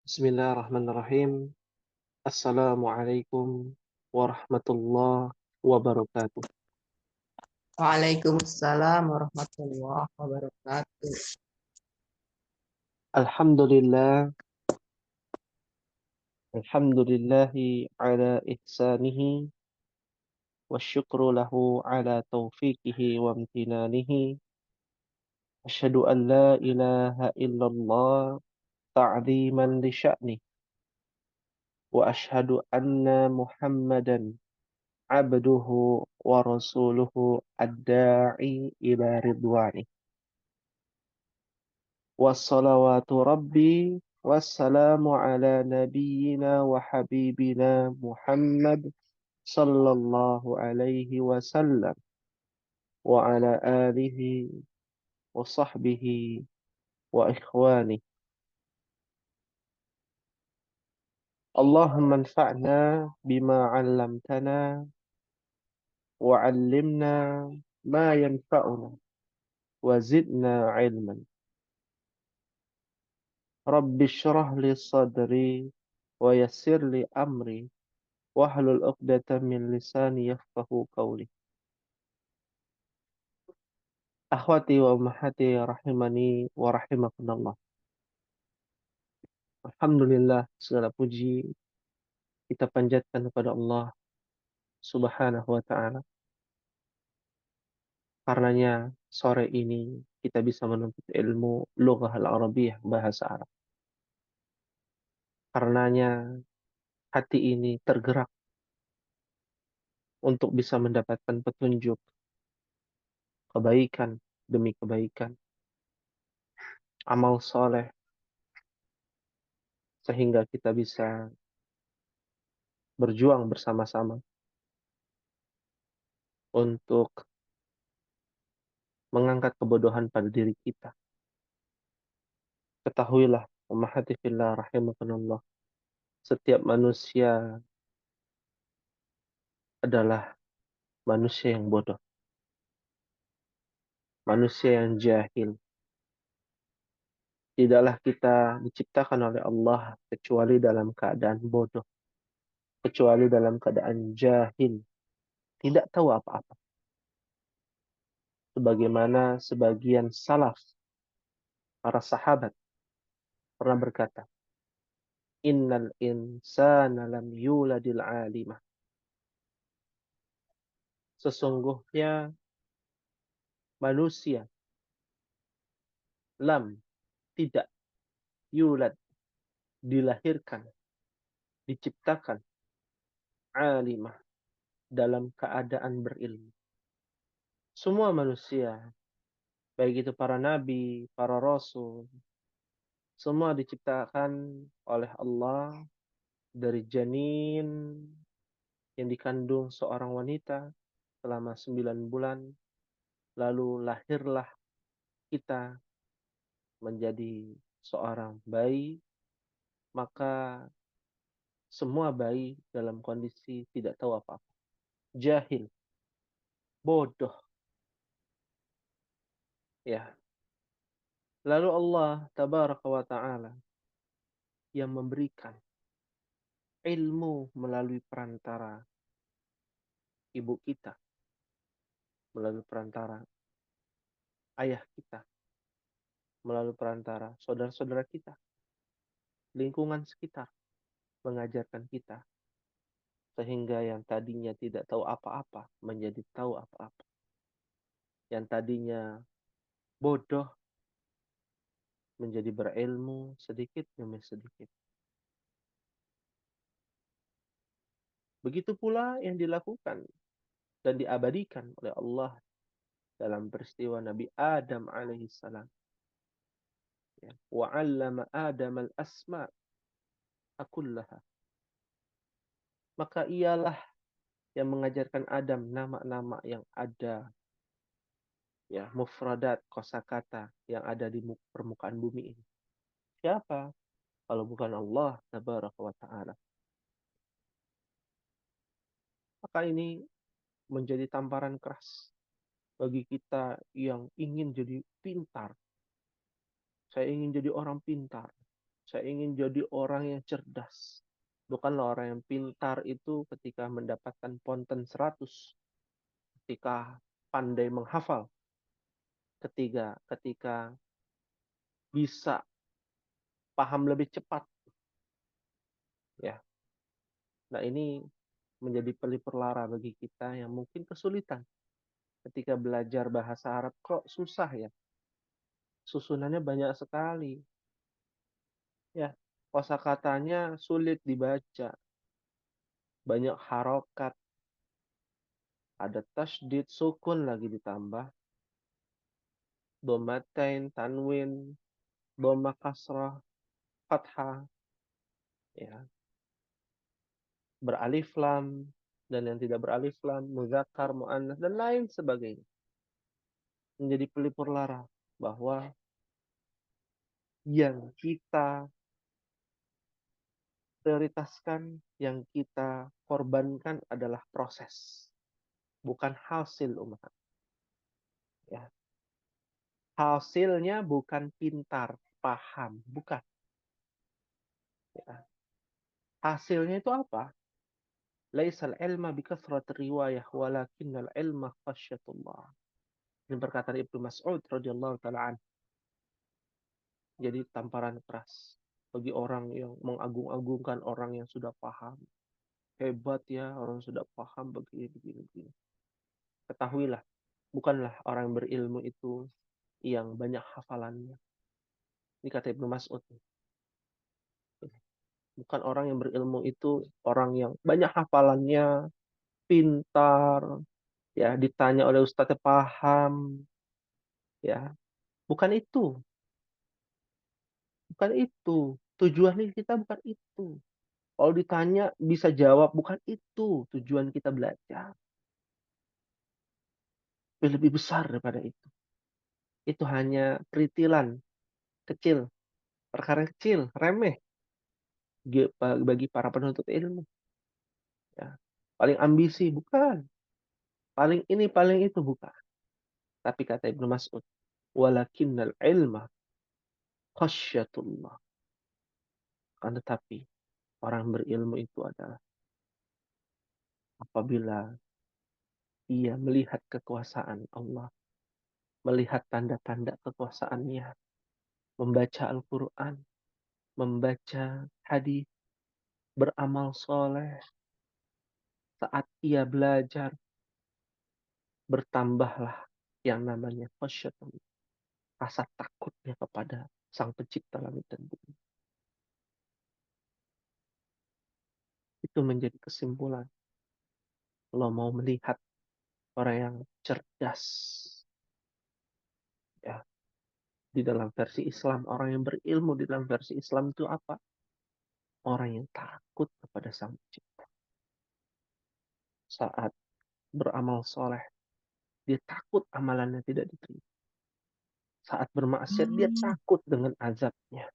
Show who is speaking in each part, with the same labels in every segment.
Speaker 1: Bismillahirrahmanirrahim. Assalamualaikum warahmatullahi wabarakatuh.
Speaker 2: Waalaikumsalam warahmatullahi wabarakatuh.
Speaker 1: Alhamdulillah, alhamdulillahi ala ihsanihi wa syukru lahu ala taufiqihi wa amtinanihi. Asyhadu an la ilaha illallah ta'ziman li sya'ni wa asyhadu anna Muhammadan abduhu wa rasuluhu ad-da'i ila ridwani. Wassalawatu Rabbi wassalamu ala nabiyyina wa habibina Muhammad sallallahu alaihi wasallam wa ala alihi wa sahbihi wa ikhwani. Allahumma anfa'na bima 'allamtana wa 'allimna ma yanfa'una wa zidna 'ilman. Rabbi shrah li sadri wa yassir li amri wahlul 'uqdatam min lisani yafqahu qawli. Akhwati wa ummahati rahimani wa rahimakumullah. Alhamdulillah, segala puji kita panjatkan kepada Allah Subhanahu wa taala. Karenanya sore ini kita bisa menuntut ilmu lughah al-Arabiyyah, bahasa Arab. Karenanya hati ini tergerak untuk bisa mendapatkan petunjuk kebaikan demi kebaikan, amal soleh, sehingga kita bisa berjuang bersama-sama untuk mengangkat kebodohan pada diri kita. Ketahuilah, ummahati fillah rahimakumullah, setiap manusia adalah manusia yang bodoh, manusia yang jahil. Tidaklah kita diciptakan oleh Allah kecuali dalam keadaan bodoh, kecuali dalam keadaan jahil, tidak tahu apa-apa. Sebagaimana sebagian salaf, para sahabat, pernah berkata, Innal insana lam yuladil alimah. Sesungguhnya manusia lam, tidak, yulad, dilahirkan, diciptakan, alimah, dalam keadaan berilmu. Semua manusia, baik itu para nabi, para rasul, semua diciptakan oleh Allah dari janin yang dikandung seorang wanita selama 9 bulan. Lalu lahirlah kita menjadi seorang bayi. Maka semua bayi dalam kondisi tidak tahu apa-apa. Jahil, bodoh. Ya. Lalu Allah tabaraka wa ta'ala yang memberikan ilmu melalui perantara ibu kita, melalui perantara ayah kita, melalui perantara saudara-saudara kita, lingkungan sekitar, mengajarkan kita. Sehingga yang tadinya tidak tahu apa-apa menjadi tahu apa-apa. Yang tadinya bodoh menjadi berilmu sedikit demi sedikit. Begitu pula yang dilakukan dan diabadikan oleh Allah dalam peristiwa Nabi Adam alaihissalam. Wa 'allama Adam al-asma' kullaha. Maka ialah yang mengajarkan Adam nama-nama yang ada, ya, mufradat, kosakata yang ada di permukaan bumi ini. Siapa kalau bukan Allah tabaraka wa ta'ala? Maka ini menjadi tamparan keras bagi kita yang ingin jadi pintar. Saya ingin jadi orang pintar. Saya ingin jadi orang yang cerdas. Bukanlah orang yang pintar itu ketika mendapatkan ponten 100, ketika pandai menghafal, ketika bisa paham lebih cepat. Ya, nah ini menjadi pelipur lara bagi kita yang mungkin kesulitan ketika belajar bahasa Arab. Kok susah ya? Susunannya banyak sekali. Ya, kosakatanya sulit dibaca. Banyak harokat, ada tasydid, sukun lagi ditambah, domatain, tanwin, doma kasrah, fathah, ya, beralif lam, dan yang tidak beralif lam, muzakkar, muannas, dan lain sebagainya. Menjadi pelipur lara bahwa yang kita prioritaskan, yang kita korbankan adalah proses, bukan hasil umat. Ya. Hasilnya bukan pintar, paham, bukan. Ya. Hasilnya itu apa? Laisal ilma bikathrati riwayah walakinnal ilma khasyatullah. Ini perkataan Ibnu Mas'ud radhiyallahu taala an. Jadi tamparan keras bagi orang yang mengagung-agungkan orang yang sudah paham. Hebat ya, orang sudah paham begini begini begini. Ketahuilah, bukanlah orang yang berilmu itu yang banyak hafalannya. Ini kata Ibnu Mas'ud. Bukan orang yang berilmu itu orang yang banyak hafalannya, pintar, ya ditanya oleh ustadznya paham, ya. Bukan itu, bukan itu. Tujuan kita bukan itu. Kalau ditanya bisa jawab, bukan itu tujuan kita belajar. Lebih besar daripada itu. Itu hanya peritilan kecil, perkara kecil, remeh bagi para penuntut ilmu. Ya. Paling ambisi, bukan. Paling ini, paling itu, bukan. Tapi kata Ibnu Mas'ud, walakinnal ilma khasyatullah. Kan tetapi orang berilmu itu adalah apabila ia melihat kekuasaan Allah, melihat tanda-tanda kekuasaannya, membaca Al-Quran, membaca hadis, beramal soleh, saat ia belajar, bertambahlah yang namanya khasyatullah, rasa takutnya kepada Sang Pencipta langit dan bumi. Itu menjadi kesimpulan. Kalau mau melihat orang yang cerdas, ya, di dalam versi Islam, orang yang berilmu di dalam versi Islam itu apa? Orang yang takut kepada Sang Pencipta. Saat beramal soleh, dia takut amalannya tidak diterima. Saat bermaksiat, dia takut dengan azabnya.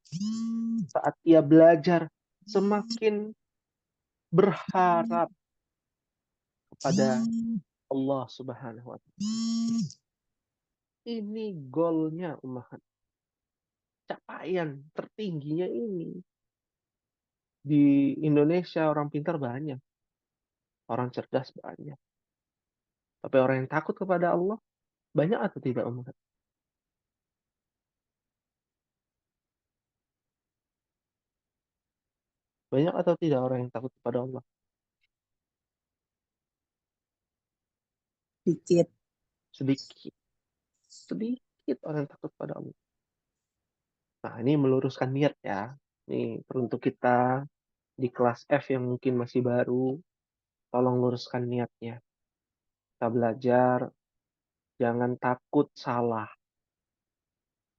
Speaker 1: Saat ia belajar, semakin berharap kepada Allah Subhanahu wa Ta'ala. Ini goalnya umat. Capaian tertingginya ini. Di Indonesia orang pintar banyak. Orang cerdas banyak. Tapi orang yang takut kepada Allah, banyak atau tidak umat? Banyak atau tidak orang yang takut kepada Allah?
Speaker 2: Dikit.
Speaker 1: Sedikit. Sedikit orang yang takut kepada Allah. Nah, ini meluruskan niat ya. Ini untuk kita di kelas F yang mungkin masih baru, tolong luruskan niatnya. Kita belajar, jangan takut salah.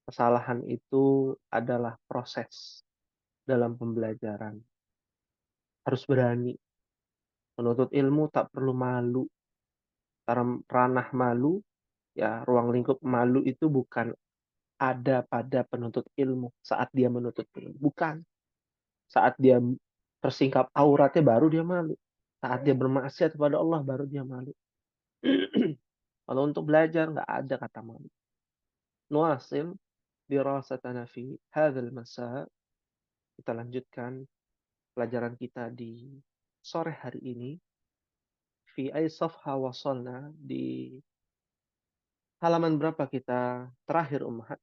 Speaker 1: Kesalahan itu adalah proses dalam pembelajaran. Harus berani. Menuntut ilmu tak perlu malu. Ranah malu, ya ruang lingkup malu itu bukan ada pada penuntut ilmu saat dia menuntut ilmu. Bukan. Saat dia tersingkap auratnya baru dia malu. Saat dia bermaksiat kepada Allah baru dia malu. Kalau untuk belajar nggak ada kata malu. Nuasil dirasatana fi hadzal masa. kita lanjutkan pelajaran kita di sore hari ini. Fi ay safha wasalna, di halaman berapa kita terakhir Ummahat?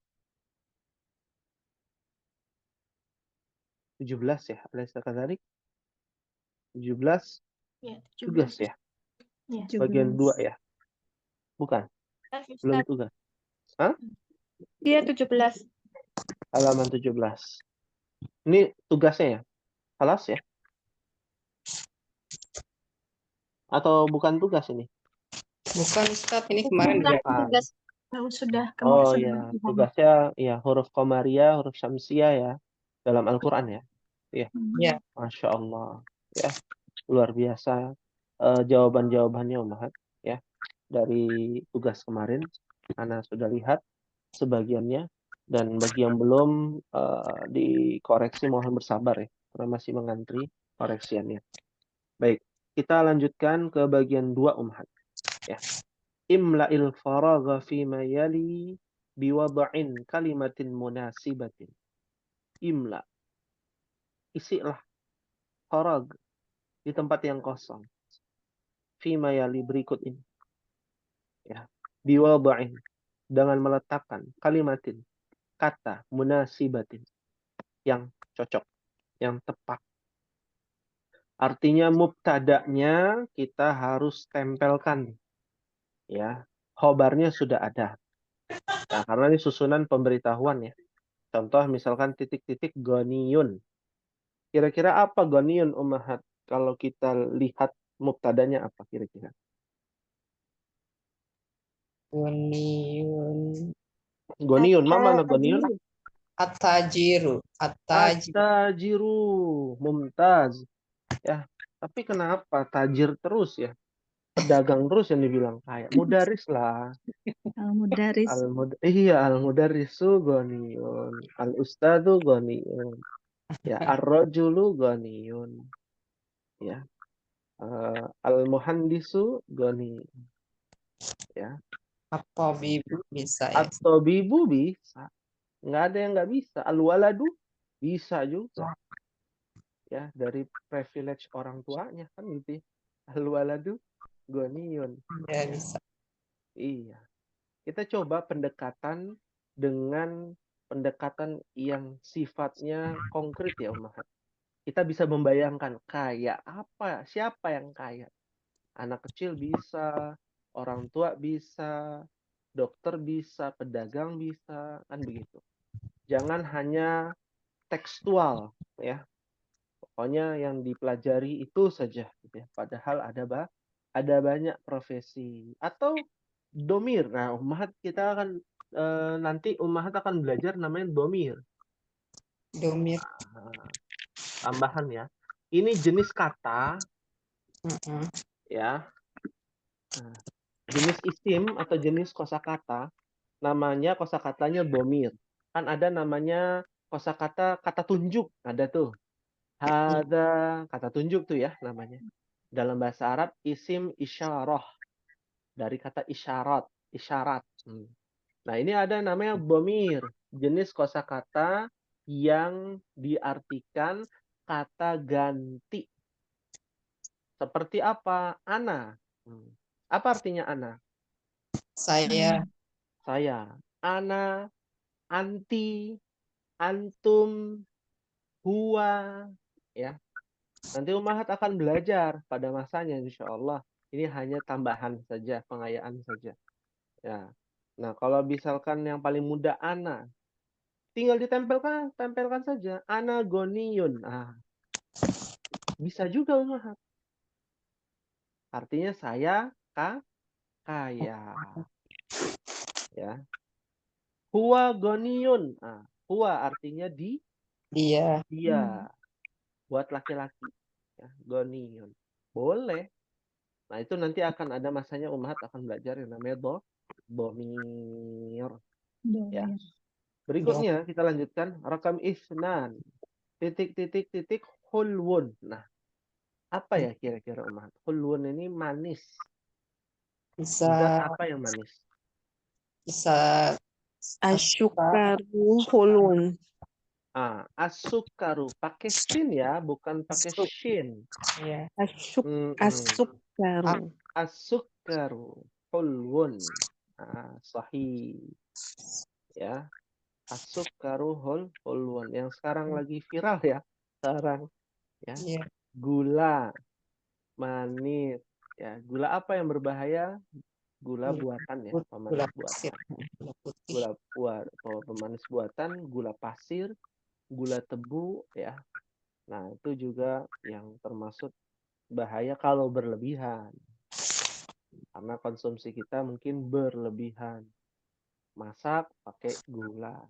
Speaker 1: 17 ya, alaysa kadzalik? 17
Speaker 3: Ya,
Speaker 1: tugas
Speaker 3: 17.
Speaker 1: ya.
Speaker 3: Ya.
Speaker 1: Bagian 2 ya. Bukan, belum tugas. Hah?
Speaker 3: Dia 17.
Speaker 1: Halaman 17. Ini tugasnya ya? Kelas ya? Atau bukan tugas ini?
Speaker 2: Bukan Ustaz, ini kemarin
Speaker 3: Sudah
Speaker 2: udah.
Speaker 3: tugas. Sudah
Speaker 1: Oh
Speaker 3: kemarin.
Speaker 1: ya, tugasnya ya huruf Qamariyah, huruf Syamsiyah ya. Dalam Al-Quran ya. Iya,
Speaker 2: Ya,
Speaker 1: Masya Allah. Ya, luar biasa jawaban-jawabannya Ummahat. Ya, dari tugas kemarin. Ana sudah lihat sebagiannya. Dan bagi yang belum dikoreksi mohon bersabar ya. Karena masih mengantri koreksiannya. Baik, kita lanjutkan ke bagian 2 Ummahat. Ya. Imla'il faragha fima yali biwada'in kalimatin munasibatin. Imla. Isilah farag di tempat yang kosong. Fima yali berikut ini. Ya. Biwada'in. Dengan meletakkan kalimatin. Kata munasibatin. Yang cocok. Yang tepat. Artinya mubtada'nya kita harus tempelkan. Ya. Khobarnya sudah ada. Nah, karena ini susunan pemberitahuan ya. Contoh misalkan titik-titik goniyun. Kira-kira apa goniyun Ummahat? Kalau kita lihat mubtadanya apa kira-kira?
Speaker 2: Guniyun.
Speaker 1: Goniyun, mana goniyun?
Speaker 2: At-tajiru. At-tajiru.
Speaker 1: At-tajiru, mumtaz. Ya, tapi kenapa tajir terus ya? Pedagang terus yang dibilang kaya. Mudaris lah.
Speaker 3: Al-Mudaris.
Speaker 1: Iya, al-mudarisu goniyun. Al-ustadu goniyun. Ya, ar-rajulu goniyun. Ya, al-muhandisu goniyun. Ya,
Speaker 2: At-tabibu bisa ya.
Speaker 1: atau bibu bisa. Nggak ada yang nggak bisa. Al-waladu bisa juga. Ya, dari privilege orang tuanya kan gitu ya. Al-waladu goniyun.
Speaker 2: Ya, bisa.
Speaker 1: Iya. Kita coba pendekatan dengan pendekatan yang sifatnya konkret ya Ummahat. Kita bisa membayangkan kaya apa, siapa yang kaya. Anak kecil bisa, orang tua bisa, dokter bisa, pedagang bisa, kan begitu. Jangan hanya tekstual ya. Pokoknya yang dipelajari itu saja gitu ya. Padahal ada banyak profesi atau domir. Nah, Ummahat kita akan nanti Ummahat akan belajar namanya domir.
Speaker 2: Domir.
Speaker 1: Nah, tambahan ya. Ini jenis kata
Speaker 2: Mm-mm.
Speaker 1: ya. Nah, jenis isim atau jenis kosakata namanya kosakatanya domir. Kan ada namanya kosakata kata tunjuk, ada tuh. Ada kata tunjuk tuh ya namanya. Dalam bahasa Arab isim isyarah dari kata isyarat, isyarat. Nah, ini ada namanya domir, jenis kosakata yang diartikan kata ganti. Seperti apa? Ana. Apa artinya ana?
Speaker 2: Saya.
Speaker 1: Saya. Ana, anti, antum, huwa. Ya. Nanti Ummahat akan belajar pada masanya insya Allah. Ini hanya tambahan saja, pengayaan saja. Ya. Nah, kalau misalkan yang paling mudah ana, tinggal tempelkan saja. Anagoniyun. Ah, bisa juga Ummahat. Artinya saya kaya. Ya. Huwa goniyun. Ah, huwa artinya
Speaker 2: Dia.
Speaker 1: dia. Buat laki-laki. Ya, goniyun. Boleh. Nah, itu nanti akan ada masanya Ummahat akan belajar yang namanya domir. Ya. Berikutnya kita lanjutkan. Rakam isnan. Titik hulwun. Nah, apa ya kira-kira Ummahat? Hulwun ini manis. Zat
Speaker 2: Bisa.
Speaker 1: apa yang manis?
Speaker 2: Bisa.
Speaker 3: Asyukaru hulun.
Speaker 1: As-sukaru pakai sin ya, bukan pakai
Speaker 2: Asuk.
Speaker 1: shin.
Speaker 2: Iya.
Speaker 4: As-sukaru.
Speaker 1: As-sukaru hulwun. Sahih. Ya, as-sukaru hulwun. Yang sekarang lagi viral ya. Sekarang ya.
Speaker 2: Iya.
Speaker 1: Gula manis. Ya, gula apa yang berbahaya? Gula buatan ya,
Speaker 2: Gula
Speaker 1: pemanis
Speaker 2: pasir.
Speaker 1: buatan.
Speaker 2: Gula putih.
Speaker 1: Pemanis buatan, gula pasir, gula tebu ya. Nah, itu juga yang termasuk bahaya kalau berlebihan. Karena konsumsi kita mungkin berlebihan. Masak pakai gula.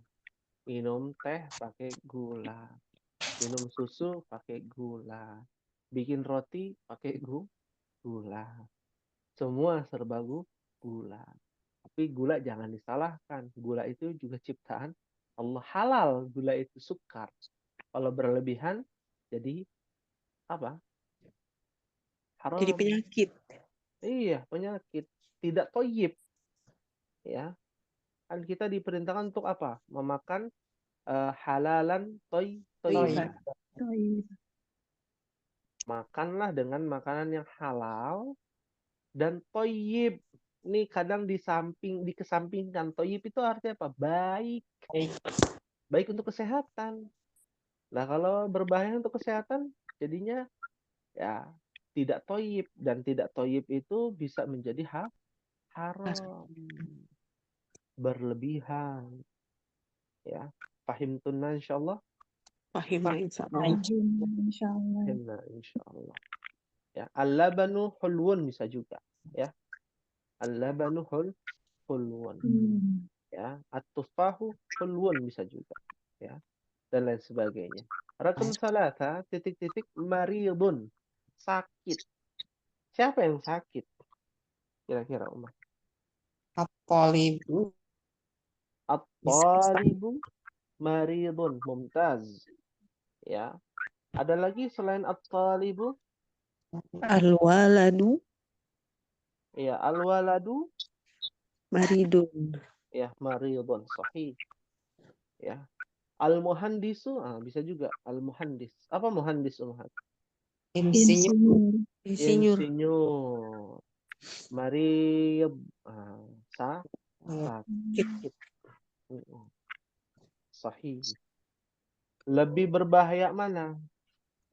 Speaker 1: Minum teh pakai gula. Minum susu pakai gula. Bikin roti pakai gula. Semua serba gula. Tapi gula jangan disalahkan. Gula itu juga ciptaan Allah, halal. Gula itu sukar. Kalau berlebihan jadi apa?
Speaker 4: Jadi
Speaker 1: Haram.
Speaker 4: penyakit.
Speaker 1: Iya, penyakit. Tidak toyib. Ya. Kan kita diperintahkan untuk apa? Memakan halalan toyib.
Speaker 3: Toib.
Speaker 1: Makanlah dengan makanan yang halal dan toyib. Ini kadang dikesampingkan. Toyib itu artinya apa? Baik.
Speaker 2: Baik.
Speaker 1: Baik untuk kesehatan. Nah, kalau berbahaya untuk kesehatan, jadinya ya tidak toyib. Dan tidak toyib itu bisa menjadi haram. Berlebihan. Ya. Fahim tunna insyaallah.
Speaker 4: Fahimna insyaallah.
Speaker 3: Insyaallah.
Speaker 1: Fahimna insyaallah. Ya, al-labanu hulwun bisa juga. Ya. Al-labanu hulwun. Ya, at-tufahu hulwun bisa juga. Ya. Dan lain sebagainya. Rakam salasa titik-titik maridun. Sakit. Siapa yang sakit? Kira-kira Umar.
Speaker 2: At-talibu.
Speaker 1: At-talibu maridun. Mumtaz. Ya. Ada lagi selain at-talibu?
Speaker 4: Al-waladu
Speaker 1: Ya, al-waladu.
Speaker 4: maridun.
Speaker 1: Ya, maridun. Sahih. Ya. Al-muhandisu. Bisa juga. Al-muhandis. Apa muhandis, Umar?
Speaker 2: Insinyur.
Speaker 4: Insinyur.
Speaker 1: Insinyur. Marid. Sakit. Sahih. Lebih berbahaya mana?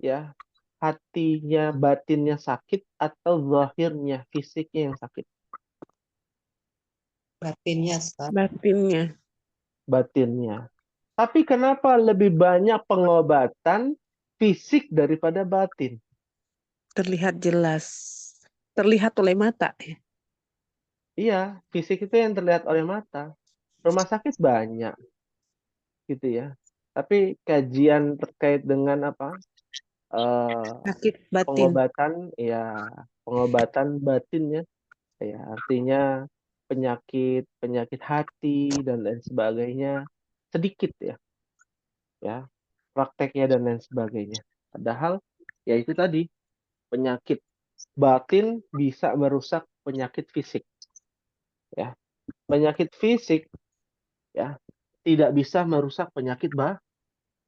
Speaker 1: Ya, hatinya, batinnya sakit atau zahirnya, fisiknya yang sakit?
Speaker 2: Batinnya sakit.
Speaker 4: Batinnya.
Speaker 1: Batinnya. Tapi kenapa lebih banyak pengobatan fisik daripada batin?
Speaker 4: Terlihat jelas. Terlihat oleh mata.
Speaker 1: Iya, fisik itu yang terlihat oleh mata. Rumah sakit banyak, gitu ya. Tapi kajian terkait dengan apa?
Speaker 4: Sakit batin.
Speaker 1: Pengobatan batinnya, ya artinya penyakit hati dan lain sebagainya sedikit ya prakteknya dan lain sebagainya. Padahal ya itu tadi, penyakit batin bisa merusak penyakit fisik. Ya, penyakit fisik ya tidak bisa merusak penyakit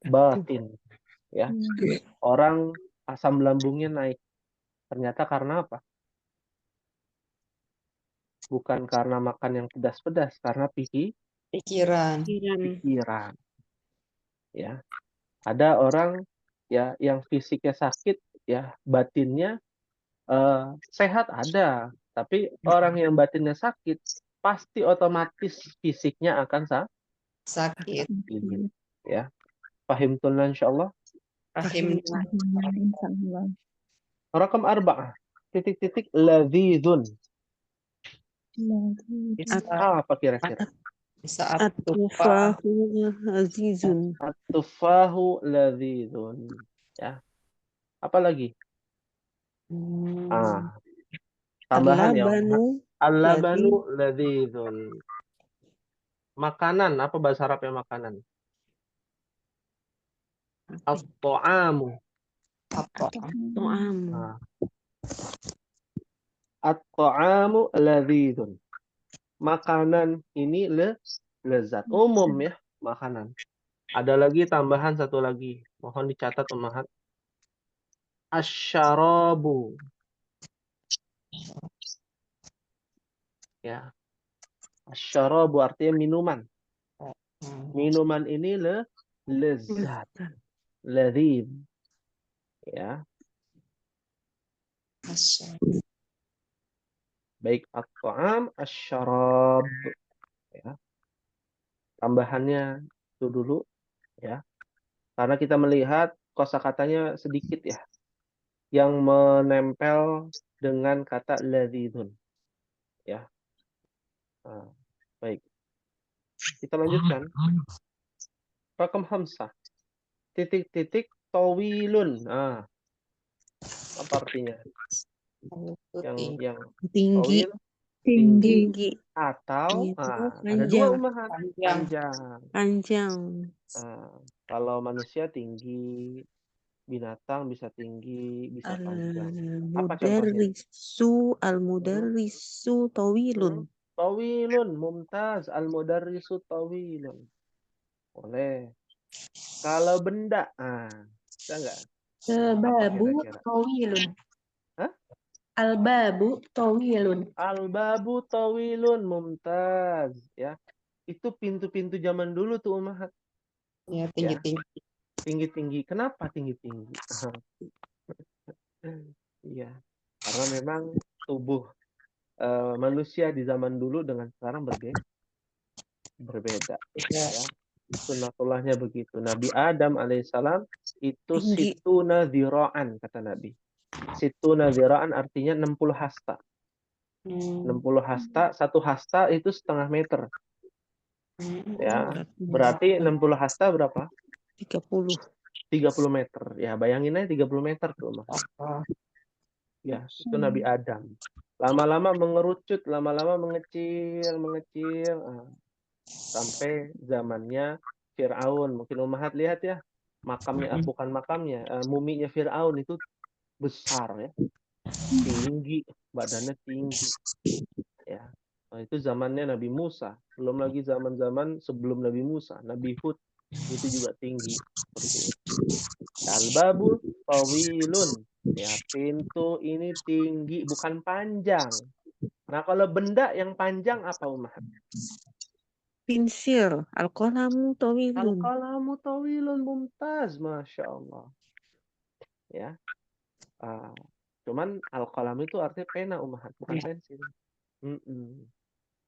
Speaker 1: batin. Ya, orang asam lambungnya naik. Ternyata karena apa? Bukan karena makan yang pedas-pedas, karena
Speaker 2: Pikiran.
Speaker 1: pikiran. Ya, ada orang ya yang fisiknya sakit, ya batinnya sehat ada, tapi orang yang batinnya sakit pasti otomatis fisiknya akan
Speaker 2: Sakit.
Speaker 1: sakit. Ya, pahim tunan insyaallah.
Speaker 2: Rahimna.
Speaker 3: Insyaallah.
Speaker 1: Rakam 4 titik-titik ladzizun. Apa kira-kira?
Speaker 2: Saat tufa.
Speaker 4: At-tufahu azizun.
Speaker 1: At-tufahu ladzizun. Ya. Apa lagi? Tambahan ya.
Speaker 4: Al-labanu
Speaker 1: Al-labanu ladzizun. Makanan, apa bahasa Arabnya makanan? At-ta'amu.
Speaker 4: ta'amu.
Speaker 1: At-ta'amu ladzizun. Makanan ini lezat. Umum ya, makanan. Ada lagi tambahan satu lagi. Mohon dicatat Ummahat. Asyarabu. Ya. Asyarabu artinya minuman. Minuman ini lezat. Lezib. Ya. Baik at-ta'am, asyarab. Ya. Tambahannya itu dulu. Ya. Karena kita melihat kosakatanya sedikit ya. Yang menempel dengan kata ladzidun. Ya. Nah, baik. Kita lanjutkan. Rakam hamsah. Titik-titik tawilun. Nah, apa artinya? Yang
Speaker 4: tinggi,
Speaker 1: tawil,
Speaker 4: tinggi,
Speaker 1: atau ada
Speaker 4: panjang,
Speaker 1: dua Ummahat.
Speaker 2: Panjang.
Speaker 1: Panjang. Kalau manusia tinggi, binatang bisa tinggi, bisa panjang. Apa contohnya?
Speaker 4: Al-mudarrisu tawilun.
Speaker 1: Tawilun, mumtaz. Al-mudarrisu tawilun. Boleh. Kalau benda, bisa nggak?
Speaker 3: Al-babu
Speaker 1: kira-kira?
Speaker 3: tawilun.
Speaker 1: Hah?
Speaker 3: Al-babu tawilun.
Speaker 1: Al-babu tawilun, mumtaz. Ya, itu pintu-pintu zaman dulu tuh Ummahat.
Speaker 2: Ya, tinggi-tinggi.
Speaker 1: Tinggi-tinggi. Kenapa tinggi-tinggi? Iya, karena memang tubuh manusia di zaman dulu dengan sekarang berbeda.
Speaker 2: Ya.
Speaker 1: Ya. Sunnatullahnya begitu. Nabi Adam alaihissalam itu
Speaker 4: Tinggi.
Speaker 1: situna dzira'an kata Nabi. Situna dzira'an artinya 60 hasta. 60 hasta, satu hasta itu setengah meter. Ya, berarti 60 hasta berapa?
Speaker 4: 30.
Speaker 1: 30 meter. Ya, bayangin aja 30 meter tuh. Ya, itu Nabi Adam. Lama-lama mengerucut, lama-lama mengecil, sampai zamannya Fir'aun. Mungkin Ummahat lihat ya, makamnya, bukan makamnya, muminya Fir'aun itu besar ya, tinggi, badannya tinggi. Ya, nah, itu zamannya Nabi Musa. Belum lagi zaman-zaman sebelum Nabi Musa, Nabi Hud itu juga tinggi. Seperti itu. Al-babu tawilun. Ya, pintu ini tinggi, bukan panjang. Nah, kalau benda yang panjang apa Ummahat?
Speaker 4: Pensil. Al-qalamu tawilun.
Speaker 1: Al-qalamu tawilun, mumtaz, Masya Allah. Ya. Cuman al-qalam itu artinya pena Ummahat, bukan pensil.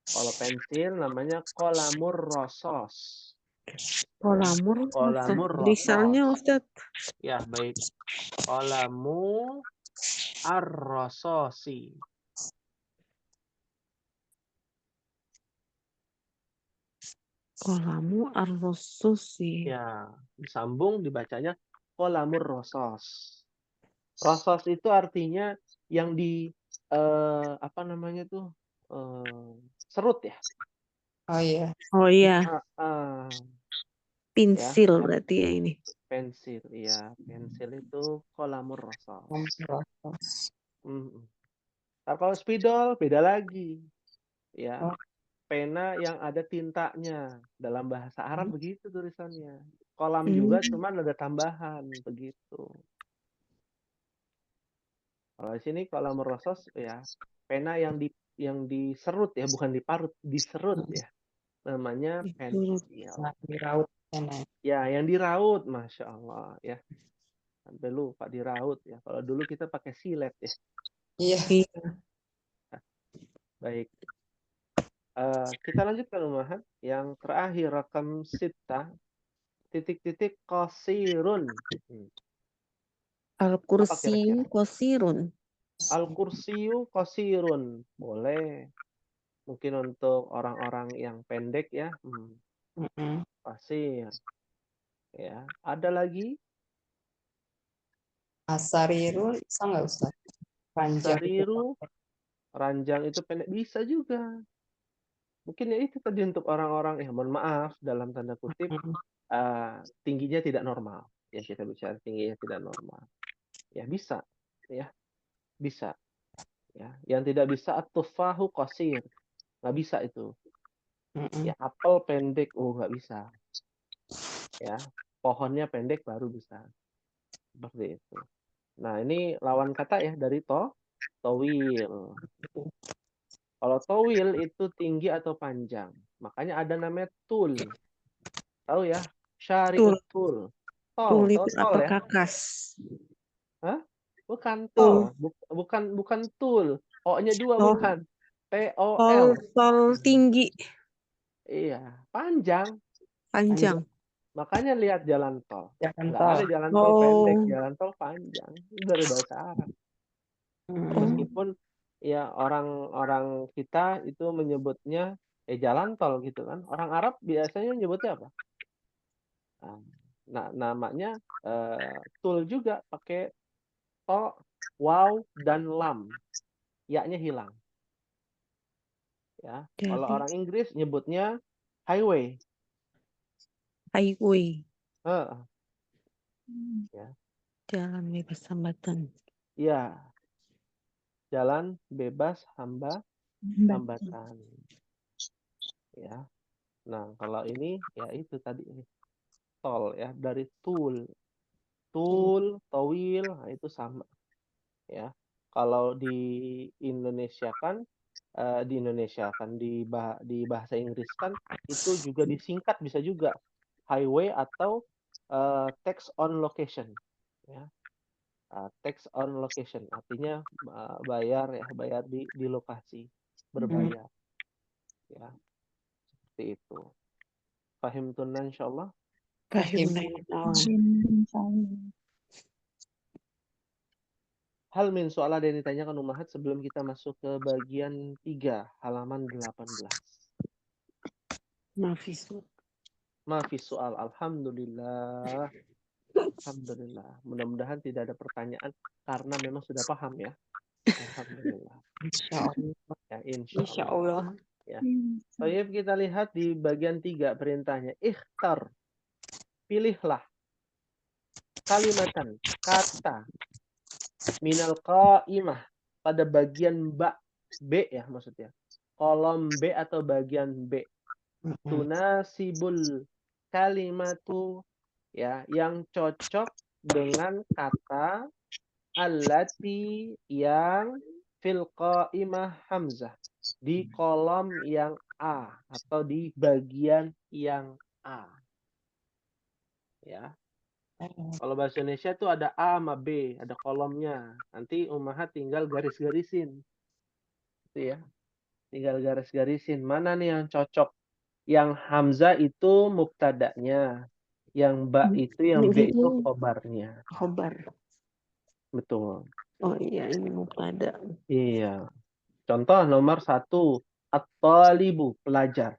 Speaker 1: Kalau pensil namanya qalamur rasos.
Speaker 4: Qalamur.
Speaker 1: Qalamur
Speaker 4: Lisannya
Speaker 1: rasos.
Speaker 4: Ustaz.
Speaker 1: Ya, baik. Qalamu ar-rasosi.
Speaker 4: Qalamu ar-rasosi.
Speaker 1: Ya, disambung dibacanya qalamur rasos. Rasos itu artinya yang di apa namanya tuh? Serut ya.
Speaker 2: Oh iya.
Speaker 4: Oh iya. Pensil
Speaker 1: Ya.
Speaker 4: berarti ya ini.
Speaker 1: Pensil, iya. Pensil itu qalamur rasos. Nah, kalau spidol beda lagi. Ya. Pena yang ada tintanya. Dalam bahasa Arab begitu tulisannya. Kolam juga cuman ada tambahan begitu. Kalau di sini qalamur rasos ya, pena yang diserut ya, bukan diparut, diserut ya. Namanya pensil.
Speaker 2: Diraut.
Speaker 1: Ya, yang diraut, Masya Allah ya. Sampai lupa diraut ya. Kalau dulu kita pakai silet ya.
Speaker 2: Iya.
Speaker 1: Baik. Kita lanjutkan Ummahat. Yang terakhir rakam sita titik-titik qasirun.
Speaker 4: Al-kursiyu qasirun.
Speaker 1: Al-kursiyu qasirun. Boleh. Mungkin untuk orang-orang yang pendek ya. Qasir. Ya. Ada lagi?
Speaker 2: Asariru bisa nggak Ustaz? Panjang.
Speaker 1: Sariru. Ranjang itu pendek. Bisa juga. Mungkin ya itu tadi untuk orang-orang, mohon maaf, dalam tanda kutip, tingginya tidak normal. Ya, kita bicara tingginya tidak normal. Ya, bisa. Ya, bisa. Ya, yang tidak bisa at-tufahu qasir. Nggak bisa itu. Ya, apel pendek, nggak bisa. ya. Pohonnya pendek baru besar. Seperti itu. Nah, ini lawan kata ya dari towil. Kalau towil itu tinggi atau panjang. Makanya ada namanya tul. Tahu ya? Syari'ut tul.
Speaker 4: Tul
Speaker 1: Tol,
Speaker 4: itu
Speaker 1: tol ya.
Speaker 4: apakah kas?
Speaker 1: Hah? Bukan
Speaker 4: Tul.
Speaker 1: tol, bukan tul. O-nya 2
Speaker 4: Oh,
Speaker 1: bukan.
Speaker 4: tol,
Speaker 1: T-O-L.
Speaker 4: tol tinggi,
Speaker 1: Iya, panjang.
Speaker 4: panjang.
Speaker 1: Makanya lihat jalan tol.
Speaker 2: Jalan
Speaker 1: Nggak
Speaker 2: tol.
Speaker 1: ada jalan tol pendek,
Speaker 4: Oh,
Speaker 1: jalan tol panjang. Itu dari bahasa Arab.
Speaker 2: Hmm.
Speaker 1: Meskipun ya orang-orang kita itu menyebutnya jalan tol gitu kan. Orang Arab biasanya nyebutnya apa? Nah, namanya tul juga pakai to, waw, dan lam. Ya-nya hilang. Ya, kalau
Speaker 4: jadi
Speaker 1: orang Inggris nyebutnya highway.
Speaker 4: highway,
Speaker 1: Heeh, ya,
Speaker 4: jalan bebas hambatan.
Speaker 1: ya, jalan bebas hambatan. Ya. Nah, kalau ini ya itu tadi tol ya dari tul, towil, nah itu sama ya. Kalau di Indonesia kan di bahasa Inggris kan itu juga disingkat bisa juga highway atau text on location ya. Text on location artinya bayar di lokasi, berbayar ya, seperti itu. Fahim tunan insyaallah.
Speaker 4: Fahimna
Speaker 1: Hal min soal ada yang ditanyakan Ummahat sebelum kita masuk ke bagian 3 halaman 18.
Speaker 4: Nafisu.
Speaker 1: Maafis soal. Alhamdulillah. Alhamdulillah. Mudah-mudahan tidak ada pertanyaan karena memang sudah paham ya. Alhamdulillah.
Speaker 2: Insya Allah.
Speaker 1: Ya,
Speaker 4: Insya
Speaker 1: insya
Speaker 4: Allah.
Speaker 1: Ya. Baik, kita lihat di bagian 3 perintahnya. Ikhtar. Pilihlah kalimatan, kata minal qaimah pada bagian B ya maksudnya. Kolom B atau bagian B. Tunasibul kalimatu ya yang cocok dengan kata allati yang fil qaimah hamzah di kolom yang A atau di bagian yang A. Ya. Kalau bahasa Indonesia itu ada A sama B, ada kolomnya. Nanti Ummahat tinggal garis-garisin. Itu ya. Tinggal garis-garisin. Mana nih yang cocok? Yang hamzah itu mubtada'nya. Yang ba itu, yang B itu khobarnya.
Speaker 4: Khobar.
Speaker 1: Betul.
Speaker 4: Oh iya, ini mubtada.
Speaker 1: Iya. Contoh nomor 1. At-talibu, pelajar.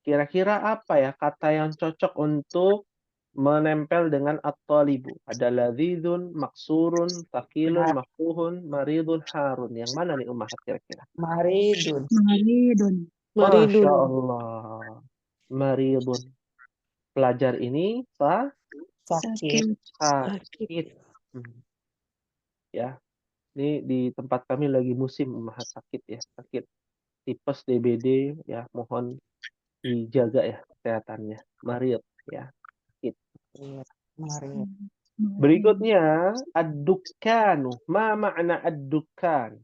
Speaker 1: Kira-kira apa ya kata yang cocok untuk menempel dengan at-talibu? Ada ladzizun, maksurun, takilun, maftuhun, maridun, harun. Yang mana nih Ummahat kira-kira?
Speaker 2: Maridun.
Speaker 1: Masya
Speaker 4: Maridun.
Speaker 1: Allah. Maridun. Pelajar ini
Speaker 2: Sakit.
Speaker 1: sakit. Ya, ini di tempat kami lagi musim Ummahat sakit ya, sakit tipes DBD ya, mohon dijaga ya kesehatannya. Marid ya, sakit.
Speaker 2: Marid.
Speaker 1: Berikutnya ad-dukkanu. Ma makna ad-dukkan?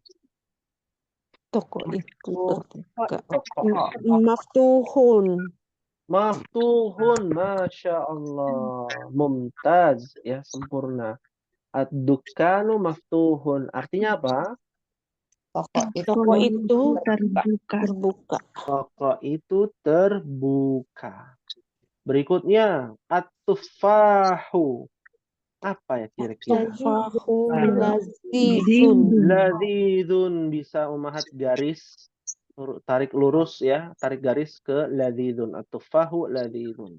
Speaker 4: Toko itu terbuka.
Speaker 1: Toko.
Speaker 4: Maftuhun.
Speaker 1: Maftuhun, Masya Allah. Mumtaz, ya, sempurna. Ad-dukkanu maftuhun. Artinya apa?
Speaker 2: Toko itu
Speaker 4: Toko itu terbuka.
Speaker 1: Toko itu terbuka. Berikutnya, at-tufahu. Apa ya kira-kira?
Speaker 4: Tufahu lazizun.
Speaker 1: Ladzizun, bisa Ummahat garis tarik lurus ya, tarik garis ke ladzizun. At-tufahu ladzizun.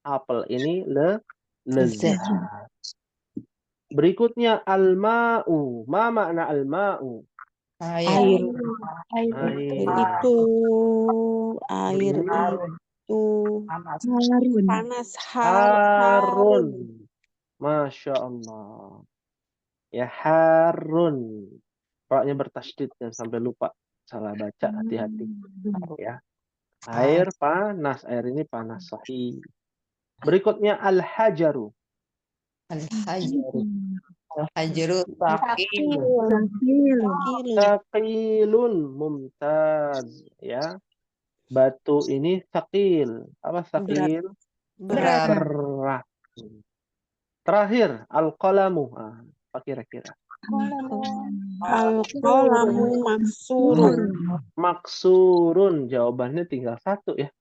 Speaker 1: Apel ini lezat. Berikutnya al-ma'u. Ma makna al-ma'u?
Speaker 2: air.
Speaker 1: Air.
Speaker 4: Itu air itu panas
Speaker 1: Harun. Masya Allah. Ya harun. Roknya bertasydid dan sampai lupa salah baca, hati-hati. Ya. Air panas. Air ini panas sahih. Berikutnya al-hajaru.
Speaker 2: Al-hajaru. Al-hajaru sakil.
Speaker 1: Thaqilun, mumtaz. Ya. Batu ini thaqil. Apa thaqil?
Speaker 4: Berat.
Speaker 1: Berat. Terakhir, al-qalamu. Apa kira-kira?
Speaker 4: Al-qalamu maksurun.
Speaker 1: Maksurun. Jawabannya tinggal satu ya.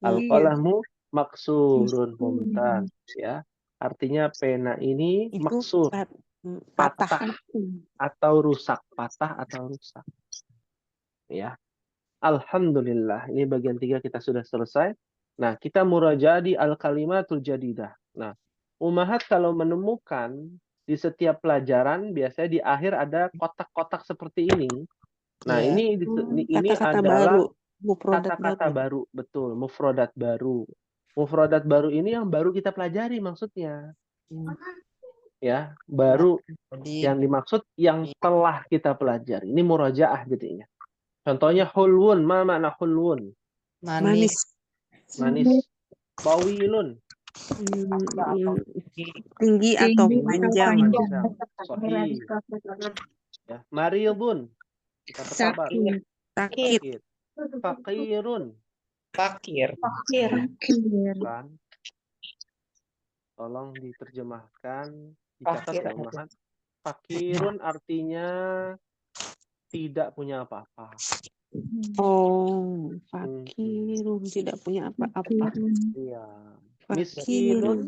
Speaker 1: Al-qalamu maksurun, mumtaz. Ya. Artinya pena ini
Speaker 4: Itu
Speaker 1: maksur,
Speaker 4: patah.
Speaker 1: patah atau rusak, patah atau rusak. Ya. Alhamdulillah, ini bagian 3 kita sudah selesai. Nah, kita murajaah di al-kalimatul jadidah. Nah, Ummahat kalau menemukan di setiap pelajaran biasanya di akhir ada kotak-kotak seperti ini. Nah,
Speaker 2: Iya.
Speaker 1: ini
Speaker 4: Kata-kata
Speaker 1: adalah
Speaker 4: baru. Mufradat
Speaker 1: kata-kata baru, betul, mufradat baru. Mufradat baru ini yang baru kita pelajari maksudnya. Ya, baru
Speaker 2: Jadi
Speaker 1: yang dimaksud yang telah kita pelajari. Ini murajaah jadinya. Contohnya hulwun, ma makna hulwun?
Speaker 2: manis.
Speaker 1: Manis. Tawilun,
Speaker 4: Tinggi atau panjang.
Speaker 1: Sahih. Ya. Maridun, kita bersabar.
Speaker 4: Sakit.
Speaker 1: Fakirun,
Speaker 2: Fakir.
Speaker 1: kan? Tolong diterjemahkan, dicatat
Speaker 2: Fakir.
Speaker 1: ya Ummahat. Fakirun artinya tidak punya apa-apa.
Speaker 4: Oh, fakirun tidak punya apa-apa.
Speaker 1: Iya.
Speaker 4: Fakirun.
Speaker 1: Miskinun,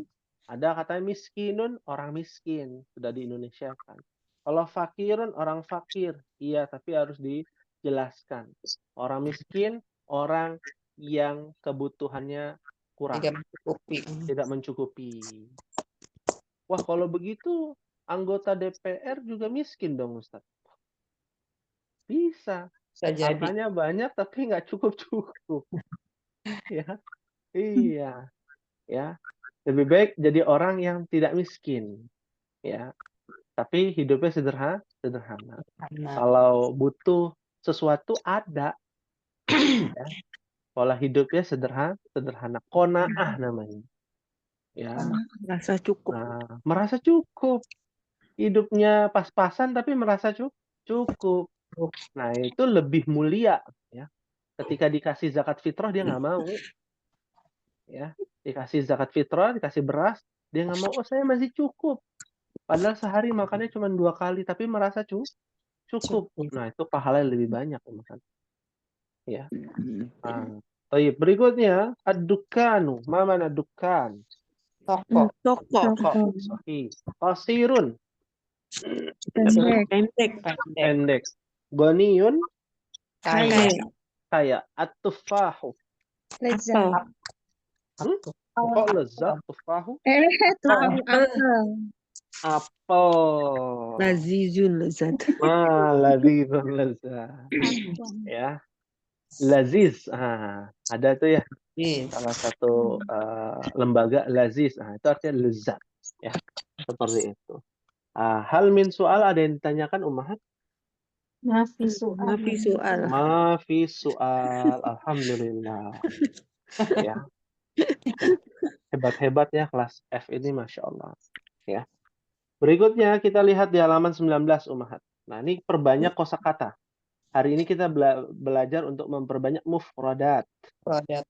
Speaker 1: ada katanya miskinun, orang miskin. Sudah di Indonesia kan. Kalau fakirun, orang fakir. Iya, tapi harus dijelaskan. Orang miskin, orang yang kebutuhannya kurang,
Speaker 2: Tidak mencukupi.
Speaker 1: tidak mencukupi. Wah, kalau begitu anggota DPR juga miskin dong, Ustaz. Bisa.
Speaker 2: Bisa jadi.
Speaker 1: Angkanya banyak tapi nggak cukup-cukup. Ya, iya. Ya, lebih baik jadi orang yang tidak miskin. Ya, tapi hidupnya sederhana.
Speaker 2: Karena
Speaker 1: Kalau butuh sesuatu ada. Ya. Pola hidupnya sederhana. Qanaah namanya. Ya,
Speaker 4: Rasa cukup.
Speaker 1: nah, merasa cukup. Hidupnya pas-pasan tapi merasa cukup. Nah, itu lebih mulia ya. Ketika dikasih zakat fitrah dia nggak mau. Ya, dikasih zakat fitrah, dikasih beras, dia nggak mau. Oh, saya masih cukup. Padahal sehari makannya cuma 2 kali tapi merasa cukup. Nah, itu pahalanya lebih banyak Ummahat. Ya. Nah, baik, berikutnya ad-dukanu. Ma mana dukkan?
Speaker 2: toko.
Speaker 1: Toko. Sahih. Qasirun.
Speaker 4: Pendek.
Speaker 1: Pendek. Ghaniyun.
Speaker 2: Kaya.
Speaker 1: Kaya. At-tufahu.
Speaker 4: Apel.
Speaker 1: Kok lezat tufahu? Apel.
Speaker 4: Lazizun lezat.
Speaker 1: Lazizun lezat. Ya. Laziz. Ada tuh ya. Salah satu lembaga Laziz. Itu artinya lezat. Ya. Seperti itu. Hal min soal ada yang ditanyakan Ummahat?
Speaker 3: Mafi
Speaker 4: soal.
Speaker 1: Mafi soal. Alhamdulillah. Ya. Hebat-hebat ya kelas F ini, Masya Allah. Ya. Berikutnya kita lihat di halaman 19 Ummahat. Nah, ini perbanyak kosakata. Hari ini kita belajar untuk memperbanyak mufradat.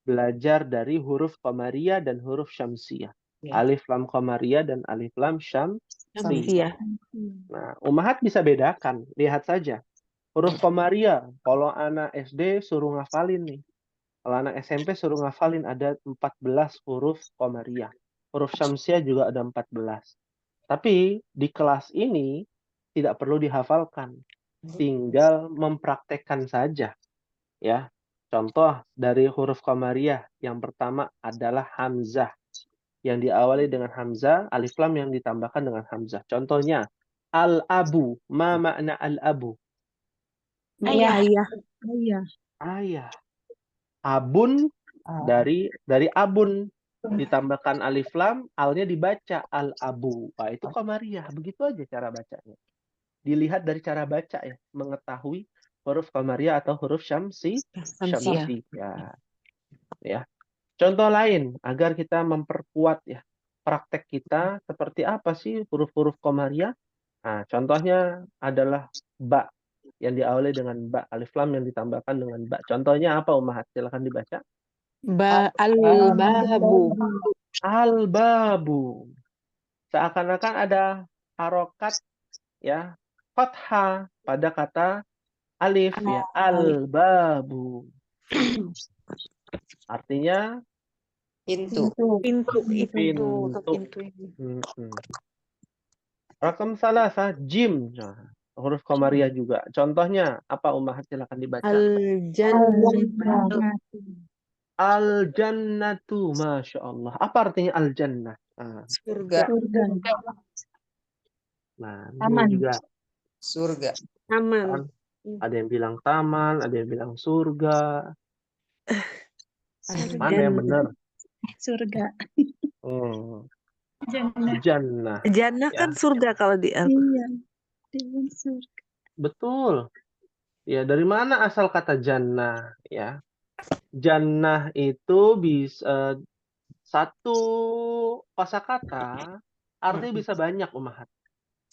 Speaker 1: Belajar dari huruf qamariyah dan huruf syamsiyah.
Speaker 2: Ya.
Speaker 1: Alif lam qamariyah dan alif lam syamsiyah.
Speaker 4: Iya.
Speaker 1: Nah, Ummahat bisa bedakan. Lihat saja. Huruf qamariyah, kalau anak SD suruh ngafalin nih. Kalau anak SMP suruh ngafalin ada 14 huruf qamariyah. Huruf syamsiyah juga ada 14. Tapi di kelas ini tidak perlu dihafalkan. Tinggal mempraktekkan saja. Ya. Contoh dari huruf qamariyah yang pertama adalah hamzah. Yang diawali dengan hamzah, alif lam yang ditambahkan dengan hamzah. Contohnya al-abu. Ma makna al-abu?
Speaker 4: Ayah.
Speaker 1: Ayah. Abun dari abun ditambahkan alif lam, alnya dibaca al-abu. Nah, itu qamariyah. Begitu aja cara bacanya. Dilihat dari cara baca ya, mengetahui huruf qamariyah atau huruf syamsiyah. Ya. Contoh lain agar kita memperkuat ya praktek kita seperti apa sih huruf-huruf Qamariyah? Nah, contohnya adalah ba yang diawali dengan ba, alif lam yang ditambahkan dengan ba. Contohnya apa Ummahat? Silakan dibaca.
Speaker 4: Al-babu.
Speaker 1: Al-babu. Seakan-akan ada harokat ya, fathah pada kata alif ya, al-babu. Artinya
Speaker 2: Pintu.
Speaker 4: Pintu.
Speaker 1: pintu.
Speaker 4: Pintu.
Speaker 1: Rakam salasa jim. Nah, huruf Qamariyah juga. Contohnya apa Ummahat? Silakan dibaca.
Speaker 4: Al-jannatu.
Speaker 1: Al-jannatu, Masya Allah. Apa artinya al-jannah?
Speaker 2: Surga.
Speaker 1: Nah,
Speaker 3: Taman.
Speaker 1: ini juga
Speaker 2: Surga.
Speaker 4: Aman.
Speaker 1: ada yang bilang taman, ada yang bilang surga. Mana yang benar?
Speaker 3: Surga. Jannah.
Speaker 1: Jannah.
Speaker 4: Jannah
Speaker 1: Ya.
Speaker 4: kan surga kalau di Al.
Speaker 3: Iya. Dengan surga.
Speaker 1: Betul. Ya, dari mana asal kata jannah? Ya, jannah itu bisa satu kosakata artinya bisa banyak Ummahat.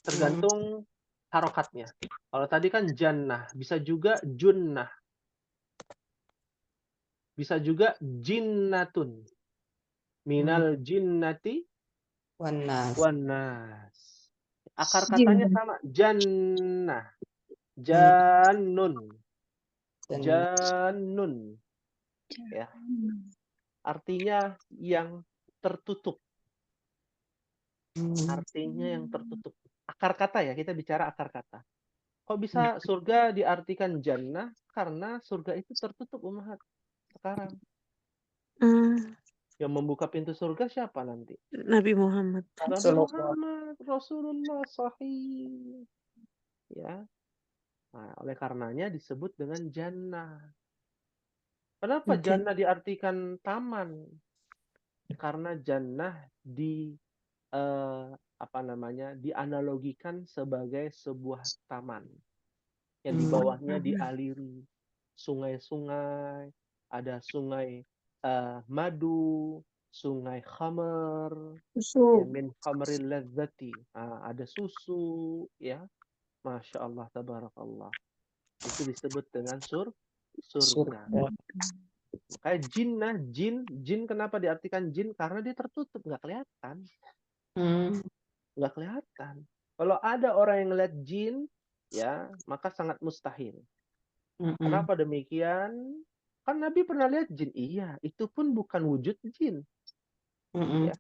Speaker 1: Tergantung harokatnya. Kalau tadi kan jannah, bisa juga junnah. Bisa juga jinnatun. Minal jinnati
Speaker 2: Wanas.
Speaker 1: wanas. Akar katanya
Speaker 3: Jinn.
Speaker 1: sama. Jannah. Jannun. Jannun. Ya. Artinya yang tertutup. Artinya yang tertutup. Akar kata ya, kita bicara akar kata. Kok bisa surga diartikan jannah? Karena surga itu tertutup Ummahat sekarang. Yang membuka pintu surga siapa nanti?
Speaker 4: Nabi Muhammad.
Speaker 1: Nabi Muhammad, Rasulullah sahih. Ya. Nah, oleh karenanya disebut dengan jannah. Kenapa jannah diartikan taman? Karena jannah dianalogikan sebagai sebuah taman yang di bawahnya dialiri sungai-sungai, ada sungai madu, sungai khamar, ya, min khamril ladzati, ada susu, ya, Masya Allah, tabarakallah. Itu disebut dengan surga. Kayak jinnah, jin kenapa diartikan jin? Karena dia tertutup, nggak kelihatan. Nggak kelihatan. Kalau ada orang yang ngeliat jin, ya, maka sangat mustahil. Kenapa demikian? Kan Nabi pernah lihat jin. Iya, itu pun bukan wujud jin. Ya.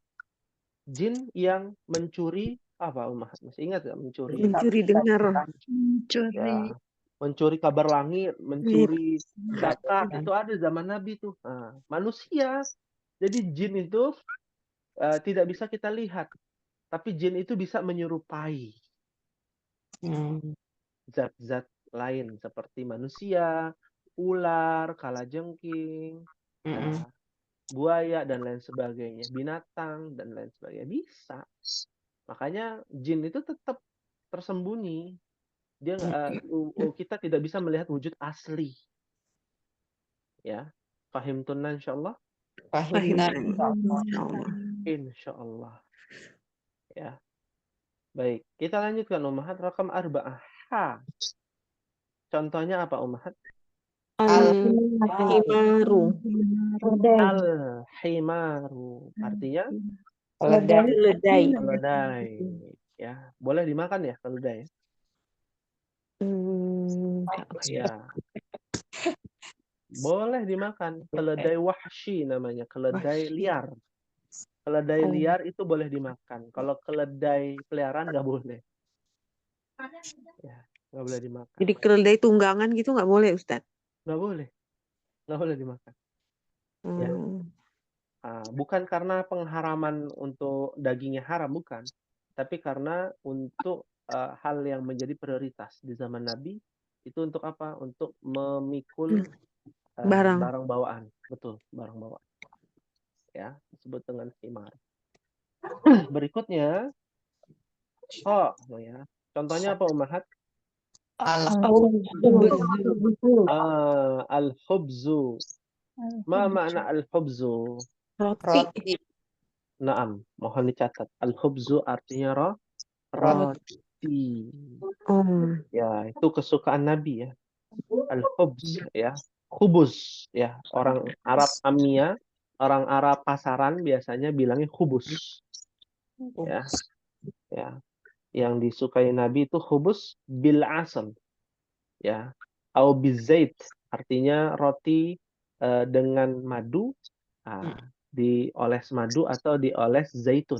Speaker 1: Jin yang mencuri apa Ummahat? Masih ingat nggak mencuri?
Speaker 4: Mencuri dengar.
Speaker 1: Ya, mencuri kabar langit, mencuri zakat, itu ada zaman Nabi tuh. Nah, manusia. Jadi jin itu tidak bisa kita lihat, tapi jin itu bisa menyerupai zat-zat lain seperti manusia, ular, kalajengking, buaya dan lain sebagainya, binatang dan lain sebagainya bisa. Makanya jin itu tetap tersembunyi. Dia kita tidak bisa melihat wujud asli. Ya, paham tunan insyaallah. Insyaallah. Ya. Baik, kita lanjutkan Ummahat rakam arba'ah. Ha. Contohnya apa Ummahat?
Speaker 4: Al-himaru.
Speaker 1: Al-himaru. Artinya
Speaker 4: Keledai.
Speaker 1: keledai. Ya, boleh dimakan ya keledai? Ya. Boleh dimakan. Keledai wahsy namanya, keledai liar. Keledai liar itu boleh dimakan. Kalau keledai peliharaan nggak boleh. Ya, nggak boleh dimakan.
Speaker 4: Jadi keledai tunggangan gitu nggak boleh, Ustadz?
Speaker 1: Nggak boleh. Nggak boleh dimakan. Ya. Bukan karena pengharaman untuk dagingnya haram, bukan. Tapi karena untuk hal yang menjadi prioritas di zaman Nabi, itu untuk apa? Untuk memikul barang bawaan. Betul, barang bawaan. Ya, disebut dengan himar. Berikutnya, ya. Contohnya apa Ummahat? Al-hubzu. Ma makna al-hubzu?
Speaker 4: Roti.
Speaker 2: Roti.
Speaker 1: Naam, mohon dicatat. Al-khubzu artinya
Speaker 2: Roti.
Speaker 1: roti.
Speaker 4: Ya.
Speaker 1: Ya, itu kesukaan Nabi ya. Al-khubz ya. Khubuz ya. Orang Arab Amia, orang Arab pasaran biasanya bilangnya khubuz. Ya, ya. Yang disukai Nabi itu khubuz bil asal. Ya. Au bizait artinya roti dengan madu, dioles madu atau dioles zaitun.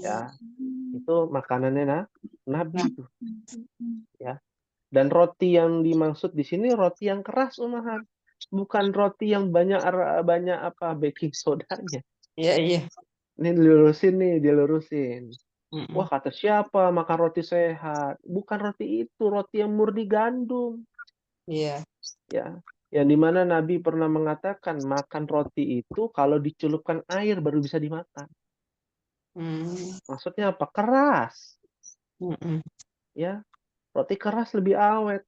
Speaker 1: Ya, itu makanannya Nabi itu. Ya. Dan roti yang dimaksud di sini roti yang keras, Umahan. Bukan roti yang banyak baking sodanya.
Speaker 2: Iya, iya.
Speaker 1: Ini dilurusin. Wah, kata siapa makan roti sehat? Bukan roti itu, roti yang murni gandum.
Speaker 2: Iya.
Speaker 1: Ya. Yang dimana Nabi pernah mengatakan makan roti itu kalau dicelupkan air baru bisa dimakan. Maksudnya apa? Keras. Ya, roti keras lebih awet.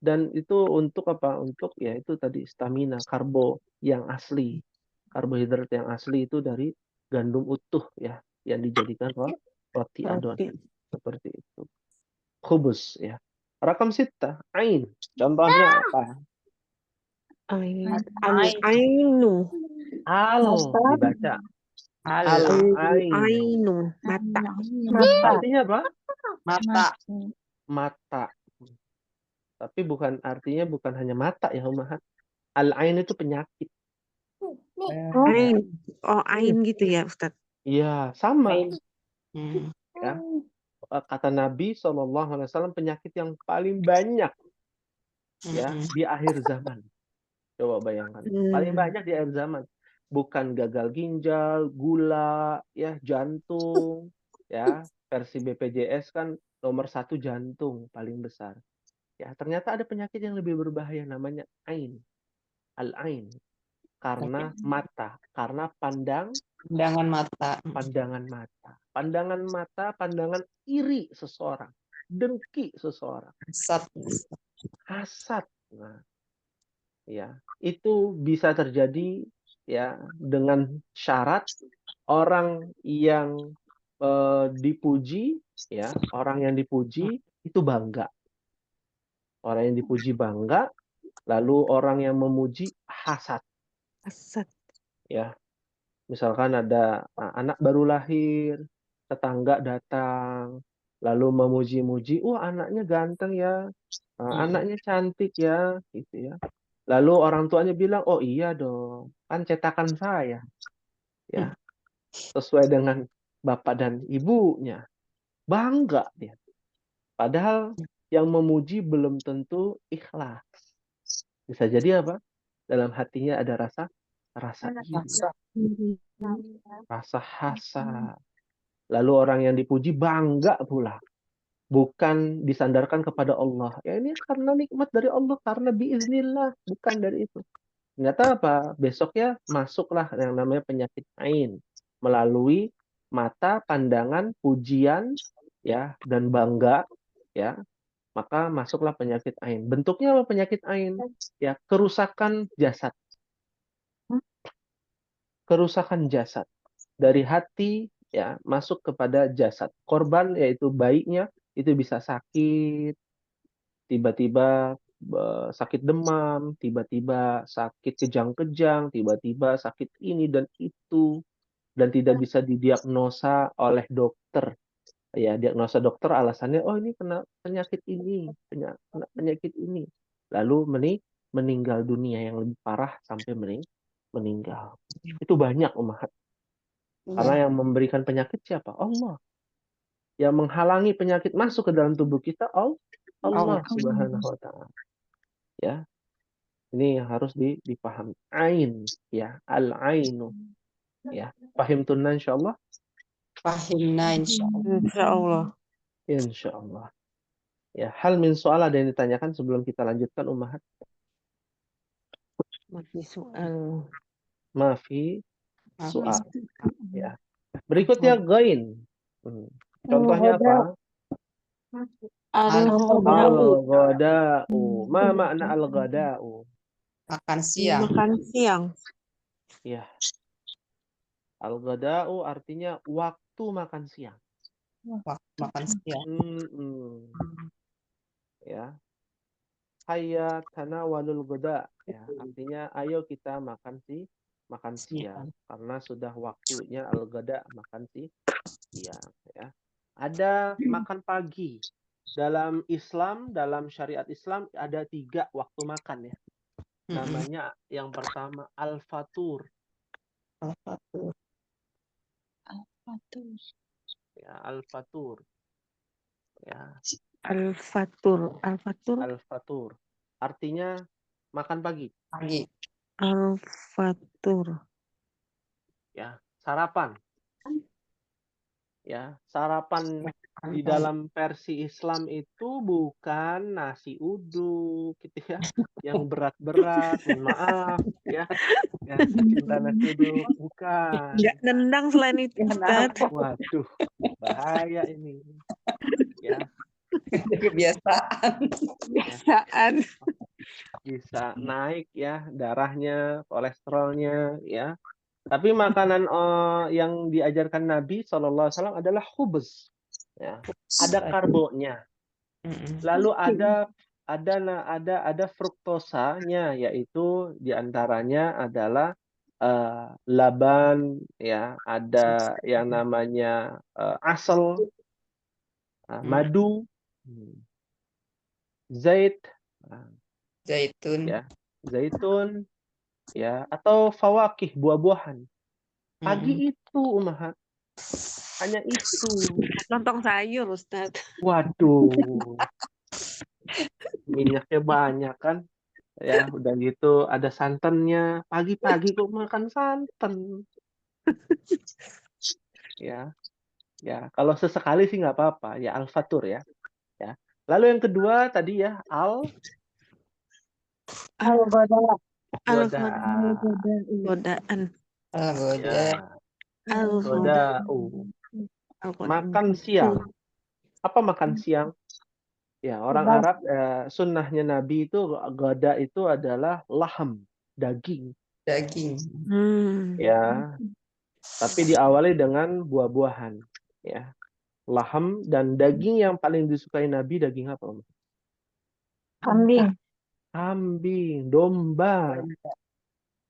Speaker 1: Dan itu untuk apa? Untuk ya itu tadi stamina, karbo yang asli. Karbohidrat yang asli itu dari gandum utuh ya, yang dijadikan roti adonan. Seperti itu. Khubus ya. Rakam sita, ain. Contohnya apa?
Speaker 4: Al-ainu.
Speaker 1: Al dibaca.
Speaker 4: Al-ainu. Mata.
Speaker 1: Artinya apa?
Speaker 2: Mata.
Speaker 1: Mata. Tapi artinya bukan hanya mata ya, Umahat. Al-ain itu penyakit.
Speaker 4: Ain. Oh, ain gitu ya, Ustadz.
Speaker 1: Iya, sama.
Speaker 2: Hmm.
Speaker 1: Ya. Kata Nabi SAW, penyakit yang paling banyak ya di akhir zaman. Coba bayangkan. Paling banyak di akhir zaman. Bukan gagal ginjal, gula, ya, jantung, ya. Versi BPJS kan nomor 1 jantung paling besar. Ya, ternyata ada penyakit yang lebih berbahaya namanya ain. Al-ain. Karena mata, karena
Speaker 2: Pandangan mata.
Speaker 1: pandangan mata. Pandangan mata, pandangan iri seseorang, dengki seseorang, hasad. Nah, ya, itu bisa terjadi ya dengan syarat orang yang dipuji, ya, orang yang dipuji itu bangga. Orang yang dipuji bangga, lalu orang yang memuji hasad.
Speaker 4: Hasad.
Speaker 1: Ya, misalkan ada anak baru lahir, tetangga datang, lalu memuji-muji, wah anaknya ganteng ya, anaknya cantik ya, gitu ya. Lalu orang tuanya bilang, oh iya dong, kan cetakan saya, ya, sesuai dengan bapak dan ibunya, bangga dia. Padahal yang memuji belum tentu ikhlas. Bisa jadi apa? Dalam hatinya ada rasa iri, rasa hasad. Lalu orang yang dipuji bangga pula. Bukan disandarkan kepada Allah. Ya ini karena nikmat dari Allah. Karena biiznillah. Bukan dari itu. Ternyata apa? Besoknya masuklah yang namanya penyakit ain. Melalui mata, pandangan, pujian, ya, dan bangga. Ya, maka masuklah penyakit ain. Bentuknya apa penyakit ain? Ya, kerusakan jasad. Kerusakan jasad. Dari hati ya masuk kepada jasad. Korban yaitu bayinya itu bisa sakit, tiba-tiba sakit demam, tiba-tiba sakit kejang-kejang, tiba-tiba sakit ini dan itu, dan tidak bisa didiagnosa oleh dokter. Ya, diagnosa dokter alasannya, oh ini kena penyakit ini, kena penyakit ini. Lalu meninggal dunia yang lebih parah sampai meninggal. Itu banyak, umat. Karena yang memberikan penyakit siapa? Allah. Yang menghalangi penyakit masuk ke dalam tubuh kita, Allah Subhanahu wa Ta'ala. Ya. Ini yang harus dipahami. Ain, ya, al-ainu. Ya. Pahim tunna insyaallah?
Speaker 2: Fahimna insyaallah.
Speaker 4: Insyaallah.
Speaker 1: Insyaallah. Ya, hal min soal ada yang ditanyakan sebelum kita lanjutkan, Ummahat?
Speaker 4: Masih soal.
Speaker 1: Maafi soal. Ya. Berikutnya gain. Contohnya apa? Al-ghada'u. Ma makna al-ghada'u?
Speaker 2: Makan siang.
Speaker 4: Makan siang.
Speaker 1: Ya, al-ghada'u artinya waktu makan siang.
Speaker 2: Waktu makan siang.
Speaker 1: Mm-mm. Ya, hayya tanawalul ghada. Ya, artinya ayo kita makan siang karena sudah waktunya al-ghada makan siang. Ya, ada makan pagi. Dalam Islam, dalam syariat Islam ada 3 waktu makan ya. Namanya yang pertama al-fatur.
Speaker 2: Al-Fatur.
Speaker 3: Al-Fatur.
Speaker 1: Ya, al-fatur. Ya,
Speaker 4: Al-Fatur. Al-Fatur.
Speaker 1: al-fatur. Artinya makan pagi.
Speaker 2: Pagi.
Speaker 4: Al-Fatur.
Speaker 1: Ya, sarapan. Ya, sarapan di
Speaker 2: Pagi.
Speaker 1: dalam versi Islam itu bukan nasi uduk gitu ya, yang berat-berat, mohon maaf ya. Ya, cinta nasi uduk bukan.
Speaker 4: Nggak nendang selain itu, Ustaz.
Speaker 1: Waduh, bahaya ini. Ya,
Speaker 2: Kebiasaan.
Speaker 4: Kebiasaan.
Speaker 1: bisa naik ya darahnya, kolesterolnya ya. Tapi makanan yang diajarkan Nabi SAW adalah khubz. Ya, ada karbonya. Lalu ada fruktosanya, yaitu diantaranya adalah laban, ya, ada yang namanya asal, madu, zait,
Speaker 2: Zaitun.
Speaker 1: ya, zaitun, ya, atau fawakih, buah-buahan. Pagi itu umahat hanya itu.
Speaker 4: Lontong sayur, Ustaz.
Speaker 1: Waduh, minyaknya banyak kan. Ya, udah gitu ada santannya. Pagi-pagi kok makan santan. Ya, ya. Kalau sesekali sih nggak apa-apa. Ya, al-fatur ya. Ya. Lalu yang kedua tadi ya,
Speaker 3: Al-Ghada.
Speaker 1: goda.
Speaker 4: Godaan.
Speaker 2: Al-Ghada.
Speaker 1: Ya,
Speaker 4: Al-Ghoda.
Speaker 1: goda'u.
Speaker 4: Al-Ghoda.
Speaker 1: Makan siang. Apa makan siang? Ya, orang Arab sunnahnya Nabi itu goda itu adalah laham, daging.
Speaker 2: Daging.
Speaker 1: Ya, tapi diawali dengan buah-buahan. Ya, laham dan daging yang paling disukai Nabi daging apa, Om?
Speaker 3: Kambing.
Speaker 1: Kambing, domba.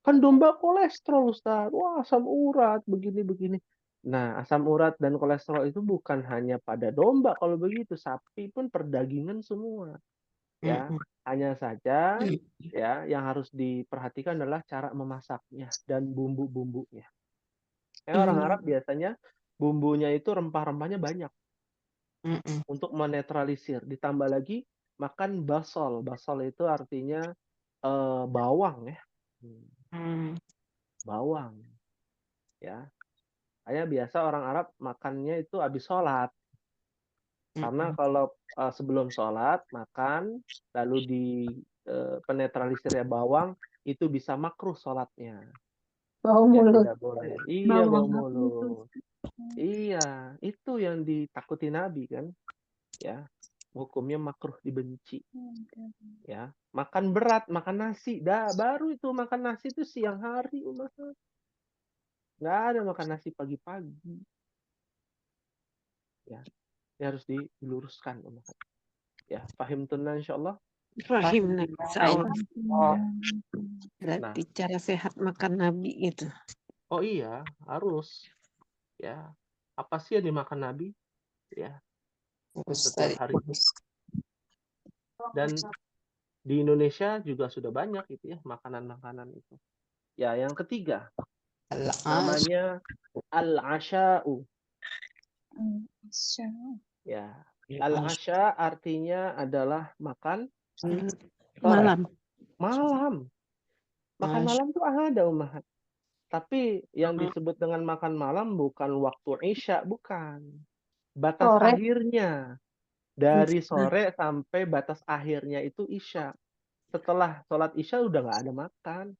Speaker 1: Kan domba kolesterol, Ustaz. Wah, asam urat, begini-begini. Nah, asam urat dan kolesterol itu bukan hanya pada domba kalau begitu. Sapi pun perdagingan semua. Ya, hanya saja ya yang harus diperhatikan adalah cara memasaknya dan bumbu-bumbunya. Orang Arab biasanya bumbunya itu rempah-rempahnya banyak untuk menetralisir. Ditambah lagi makan basol. Basol itu artinya bawang ya. Bawang ya. Hanya biasa orang Arab makannya itu habis sholat. Karena kalau sebelum sholat makan lalu di penetralisir ya bawang itu bisa makruh sholatnya.
Speaker 3: Bau
Speaker 1: Ya
Speaker 3: mulut.
Speaker 1: tidak boleh. Iya, bau
Speaker 3: Bawang
Speaker 1: mulut. Iya, itu yang ditakuti Nabi kan. Ya, hukumnya makruh dibenci. Ya, makan berat, makan nasi. Baru itu makan nasi itu siang hari, umat. Nggak ada makan nasi pagi-pagi. Ya, ini harus diluruskan, umat. Ya, paham tunan insyaallah.
Speaker 4: Rahim insya Allah.
Speaker 2: Oh,
Speaker 4: Berarti cara sehat makan Nabi itu.
Speaker 1: Oh iya, harus. Ya, apa sih yang dimakan Nabi? Ya, setiap hari. Dan di Indonesia juga sudah banyak itu ya makanan-makanan itu. Ya, yang ketiga namanya al-asha'u. Ya, al-asha artinya adalah makan
Speaker 4: Malam.
Speaker 1: malam. Makan malam tuh ada umat. Tapi yang disebut dengan makan malam bukan waktu Isya, bukan. Batas
Speaker 3: Sore.
Speaker 1: akhirnya. Dari sore sampai batas akhirnya itu Isya. Setelah sholat Isya udah nggak ada makan.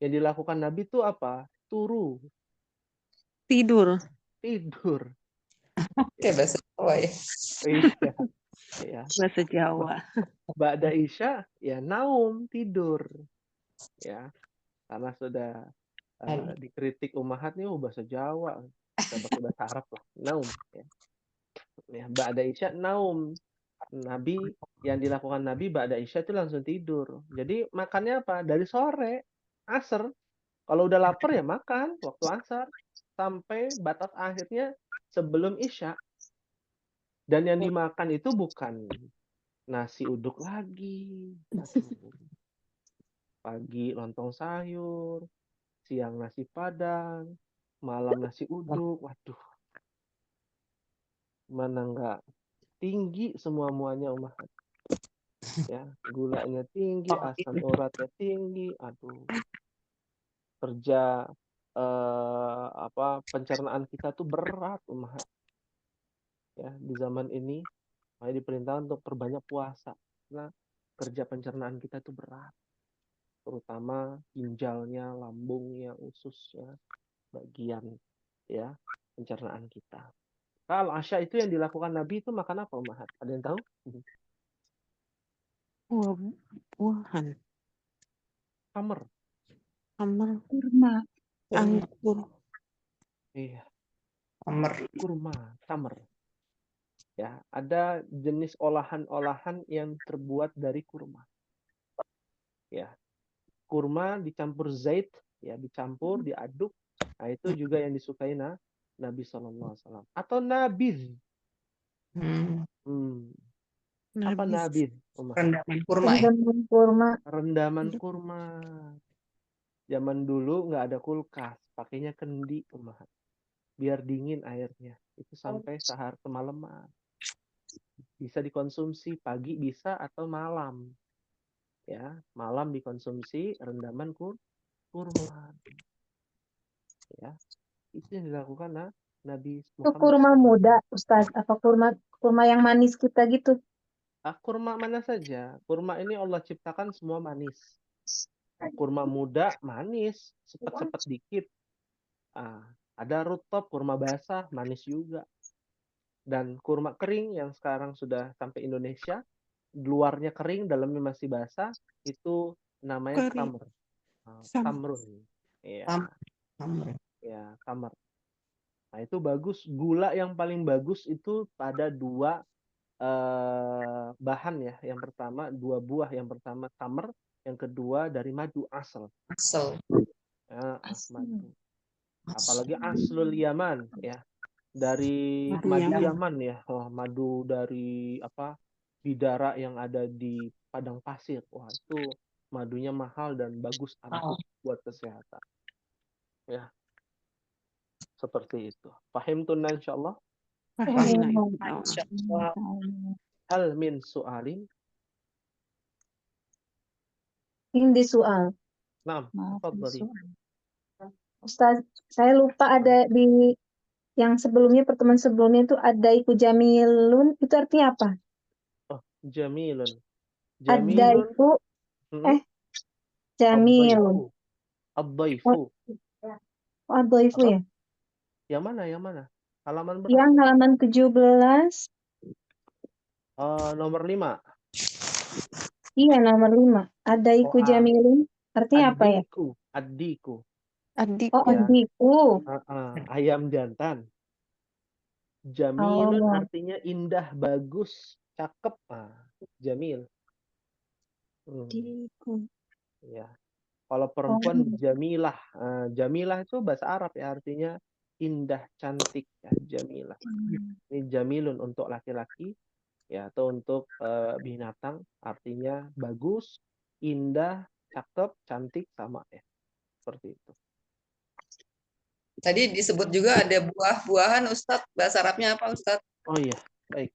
Speaker 1: Yang dilakukan Nabi itu apa? Turu.
Speaker 4: Tidur.
Speaker 1: Tidur.
Speaker 2: Kayak bahasa Jawa ya.
Speaker 1: Iya. Ya.
Speaker 4: Bahasa Jawa.
Speaker 1: Ba'da Isya, ya naum, tidur. Ya. karena sudah dikritik Ummahat nih, bahasa Jawa, kita pakai bahasa Arab lah, naum. Ya, ba'da isya naum. Nabi yang dilakukan Nabi ba'da isya itu langsung tidur. Jadi makannya apa? Dari sore, asar. Kalau udah lapar ya makan waktu asar sampai batas akhirnya sebelum isya. Dan yang dimakan itu bukan nasi uduk lagi. Aduh. Pagi lontong sayur, siang nasi padang, malam nasi uduk. Waduh, mana enggak tinggi semua-muanya Ummahat. Ya, gulanya tinggi, asam uratnya tinggi. Aduh, kerja pencernaan kita tuh berat Ummahat. Ya, di zaman ini makanya diperintahkan untuk perbanyak puasa. Karena kerja pencernaan kita tuh berat. Terutama ginjalnya, lambungnya, ususnya, bagian ya pencernaan kita. Kalau Asya itu yang dilakukan Nabi itu makan apa Ummahat? Ada yang tahu?
Speaker 4: Buah-buahan.
Speaker 1: Tamar.
Speaker 4: Tamar.
Speaker 3: Kurma.
Speaker 4: Anggur.
Speaker 1: Iya.
Speaker 2: Tamar.
Speaker 1: Kurma, tamar. Ya, ada jenis olahan-olahan yang terbuat dari kurma. Ya, kurma dicampur zait, ya dicampur, diaduk. Nah, itu juga yang disukai Nabi SAW. Atau nabiz. Apa nabiz?
Speaker 2: Rendaman kurma ya.
Speaker 3: Rendaman kurma.
Speaker 1: Rendaman kurma. Zaman dulu nggak ada kulkas, pakainya kendi, Ummahat. Biar dingin airnya. Itu sampai sehari semalaman. Bisa dikonsumsi pagi bisa atau malam. Ya, malam dikonsumsi rendaman kurma. Ya, itu yang dilakukan Nabi
Speaker 3: Itu
Speaker 1: Muhammad
Speaker 3: kurma
Speaker 1: SAW.
Speaker 3: muda, Ustaz. Apa kurma yang manis kita gitu?
Speaker 1: Kurma mana saja. Kurma ini Allah ciptakan semua manis. Kurma muda manis, sepet-sepet dikit. Ada rutop, kurma basah, manis juga. Dan kurma kering yang sekarang sudah sampai Indonesia, luarnya kering, dalamnya masih basah, itu namanya tamr. Tamrun. Iya. Ya, tamr. Nah, itu bagus. Gula yang paling bagus itu pada dua bahan ya. Yang pertama, dua buah. Yang pertama tamr, yang kedua dari madu asal. Madu. Apalagi aslul Yaman ya. Dari madu Yaman ya. Madu dari bidara yang ada di padang pasir. Wah, itu madunya mahal dan bagus, ampuh buat kesehatan. Ya. Seperti itu. Pahim tuh insyaallah? Hal min su'alin?
Speaker 3: Ini soal.
Speaker 1: Naam, tafadhali.
Speaker 3: Ustaz, saya lupa ada di yang sebelumnya, pertemuan sebelumnya itu ada iku jamilun, itu artinya apa?
Speaker 1: Oh, jamilun.
Speaker 3: Ada
Speaker 1: Jamilun.
Speaker 3: itu jamilun.
Speaker 1: Ad-dhaifu.
Speaker 3: Ad-dhaifu ya?
Speaker 1: Yang mana? Yang mana? Halaman berapa?
Speaker 3: Yang halaman 17.
Speaker 1: Nomor 5.
Speaker 3: Iya, nomor 5. Ada iku jamilun. Artinya apa ya?
Speaker 1: Addiku.
Speaker 3: Oh, addiku.
Speaker 1: Ayam jantan. Jamilun artinya indah, bagus, cakep. Jamil. Ya. Kalau perempuan jamilah. Jamilah itu bahasa Arab ya, artinya indah, cantik ya, jamilah. Ini jamilun untuk laki-laki ya, atau untuk binatang artinya bagus, indah, cakep, cantik, sama ya. Seperti itu.
Speaker 2: Tadi disebut juga ada buah-buahan, Ustadz. Bahasa Arabnya apa, Ustadz?
Speaker 1: Oh iya, baik.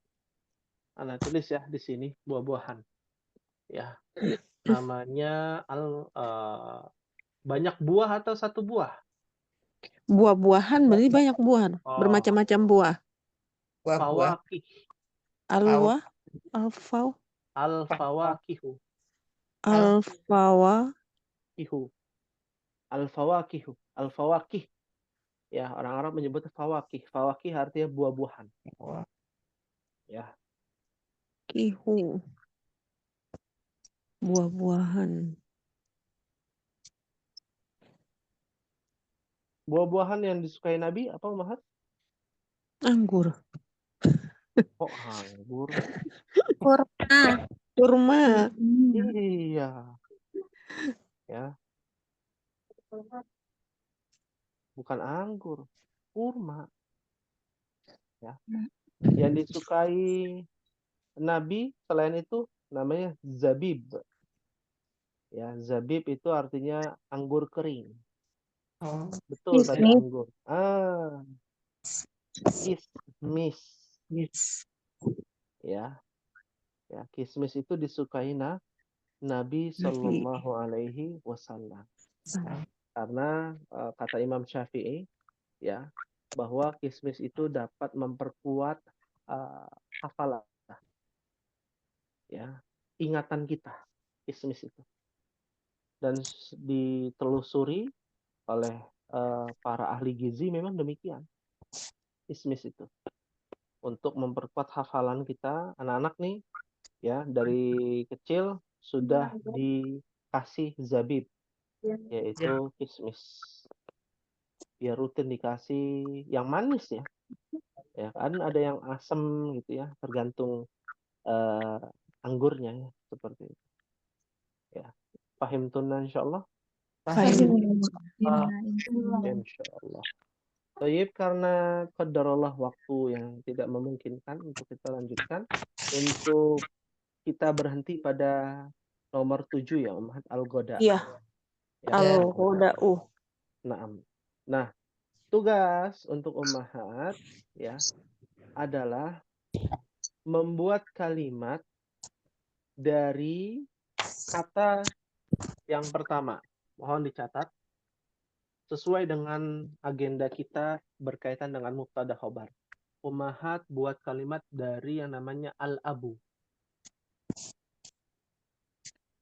Speaker 1: Ana tulis ya di sini buah-buahan. Ya. Namanya banyak buah atau satu buah?
Speaker 4: Buah-buahan berarti banyak buah, bermacam-macam buah.
Speaker 1: Fawakih.
Speaker 4: Al-fawakihu.
Speaker 1: Al-fawakih. Ya, orang Arab menyebutnya fawakih. Fawakih artinya buah-buahan. Ya.
Speaker 4: Kihu. Buah-buahan.
Speaker 1: Buah-buahan yang disukai Nabi apa Ummahat?
Speaker 4: Anggur.
Speaker 1: Oh, anggur.
Speaker 3: Kurma.
Speaker 4: Kurma.
Speaker 1: Iya, ya, bukan anggur, kurma. Ya. Yang disukai Nabi selain itu namanya zabib. Ya, zabib itu artinya anggur kering.
Speaker 2: Oh,
Speaker 1: Betul tadi
Speaker 3: Kismis.
Speaker 1: anggur. Kismis.
Speaker 2: yes.
Speaker 1: Ya, ya, kismis itu disukai Nabi Shallallahu Alaihi Wasallam. Karena kata Imam Syafi'i, ya, bahwa kismis itu dapat memperkuat hafalan, ya, ingatan kita, kismis itu. Dan ditelusuri oleh para ahli gizi memang demikian, kismis itu untuk memperkuat hafalan kita. Anak-anak nih, ya, dari kecil sudah dikasih zabib, yaitu kismis, biar rutin dikasih yang manis, ya. Ya kan ada yang asam gitu, ya, tergantung anggurnya, ya, seperti itu. Ya, paham tunan insyaallah. Insyaallah. Baik, karena qadarullah waktu yang tidak memungkinkan untuk kita lanjutkan, untuk kita berhenti pada nomor 7 ya, Ummahat al-Ghoda.
Speaker 4: Iya.
Speaker 1: Ya,
Speaker 4: Al-Ghoda'u.
Speaker 1: Naam. Nah, tugas untuk Ummahat, ya, adalah membuat kalimat dari kata yang pertama. Mohon dicatat sesuai dengan agenda kita berkaitan dengan mubtada khobar. Ummahat buat kalimat dari yang namanya al-abu.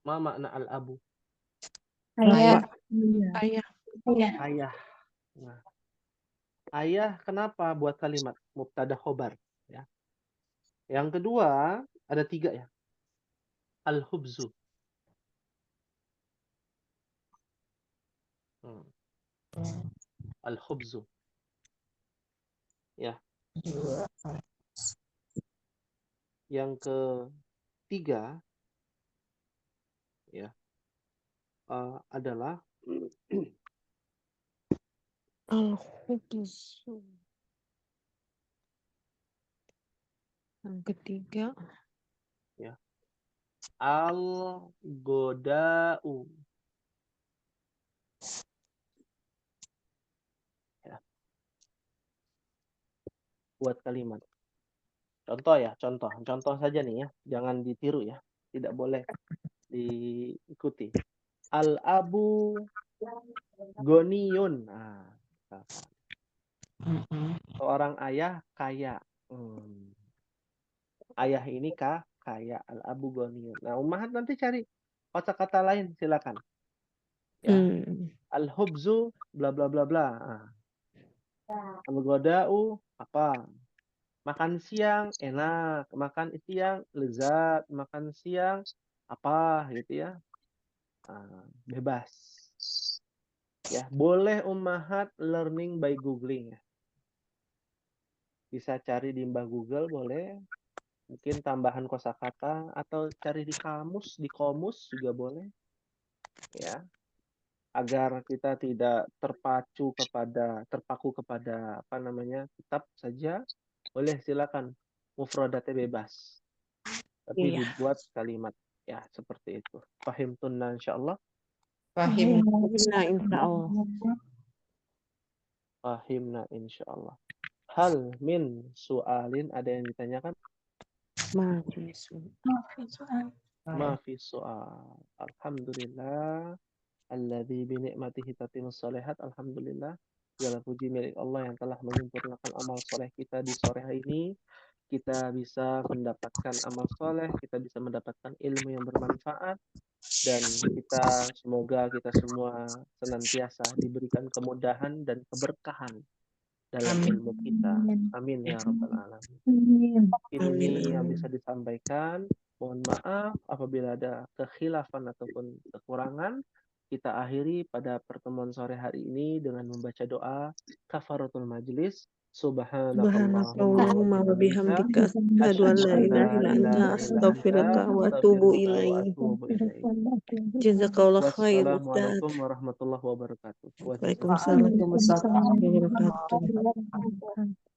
Speaker 1: Ma makna al-abu?
Speaker 3: Ayah.
Speaker 4: Ayah.
Speaker 1: Ayah. Nah, ayah kenapa buat kalimat mubtada khobar? Ya. Yang kedua, ada 3 ya. Al-hubzu. Al-hubzu. Ya. Yang ketiga, ya, adalah
Speaker 4: Al-Khubzu. Yang ketiga.
Speaker 1: ya, al-goda'u. Ya. Buat kalimat. Contoh ya, contoh saja nih ya, jangan ditiru ya, tidak boleh diikuti. Al-abu goniyun. Nah, seorang ayah kaya. Ayah ini kaya, al-abu goniyun. Nah, Ummahat nanti cari kata-kata lain, silakan. Ya, al-hubzu bla bla bla bla. Al-goda'u apa? Makan siang enak, makan siang lezat, makan siang apa gitu ya. Bebas. Ya, boleh Ummahat learning by googling ya. Bisa cari di Mbah Google boleh. Mungkin tambahan kosakata atau cari di kamus, di komus juga boleh. Ya. Agar kita tidak terpaku kepada apa namanya? Kitab saja. Boleh, silakan. Mufradatnya bebas. Tapi dibuat kalimat, ya, seperti itu. Fahim tunna insyaallah.
Speaker 4: Nah, insyaallah.
Speaker 1: Fahimna insyaallah. Hal min su'alin, ada yang ditanyakan?
Speaker 4: Mafi
Speaker 1: soal. Alhamdulillah. Alladzi bi ni'matihi tatimmus shalihat. Alhamdulillah. Segala puji milik Allah yang telah menyempurnakan amal soleh kita di sore hari ini. Kita bisa mendapatkan amal soleh, kita bisa mendapatkan ilmu yang bermanfaat, dan semoga kita semua senantiasa diberikan kemudahan dan keberkahan dalam ilmu kita. Amin ya rabbal alamin. Ini yang bisa disampaikan. Mohon maaf apabila ada kekhilafan ataupun kekurangan. kita akhiri pada pertemuan sore hari ini dengan membaca doa kafaratul majlis. Subhanakallahumma
Speaker 4: Subhanakallahumma wa bihamdika asyhadu an la ilaha illa anta astaghfiruka wa atubu ilaik. Jazakallah khair Ustaz.
Speaker 1: Wassalamualaikum warahmatullahi wabarakatuh.
Speaker 4: Waalaikumsalam warahmatullahi wabarakatuh.
Speaker 3: Waalaikumsalam.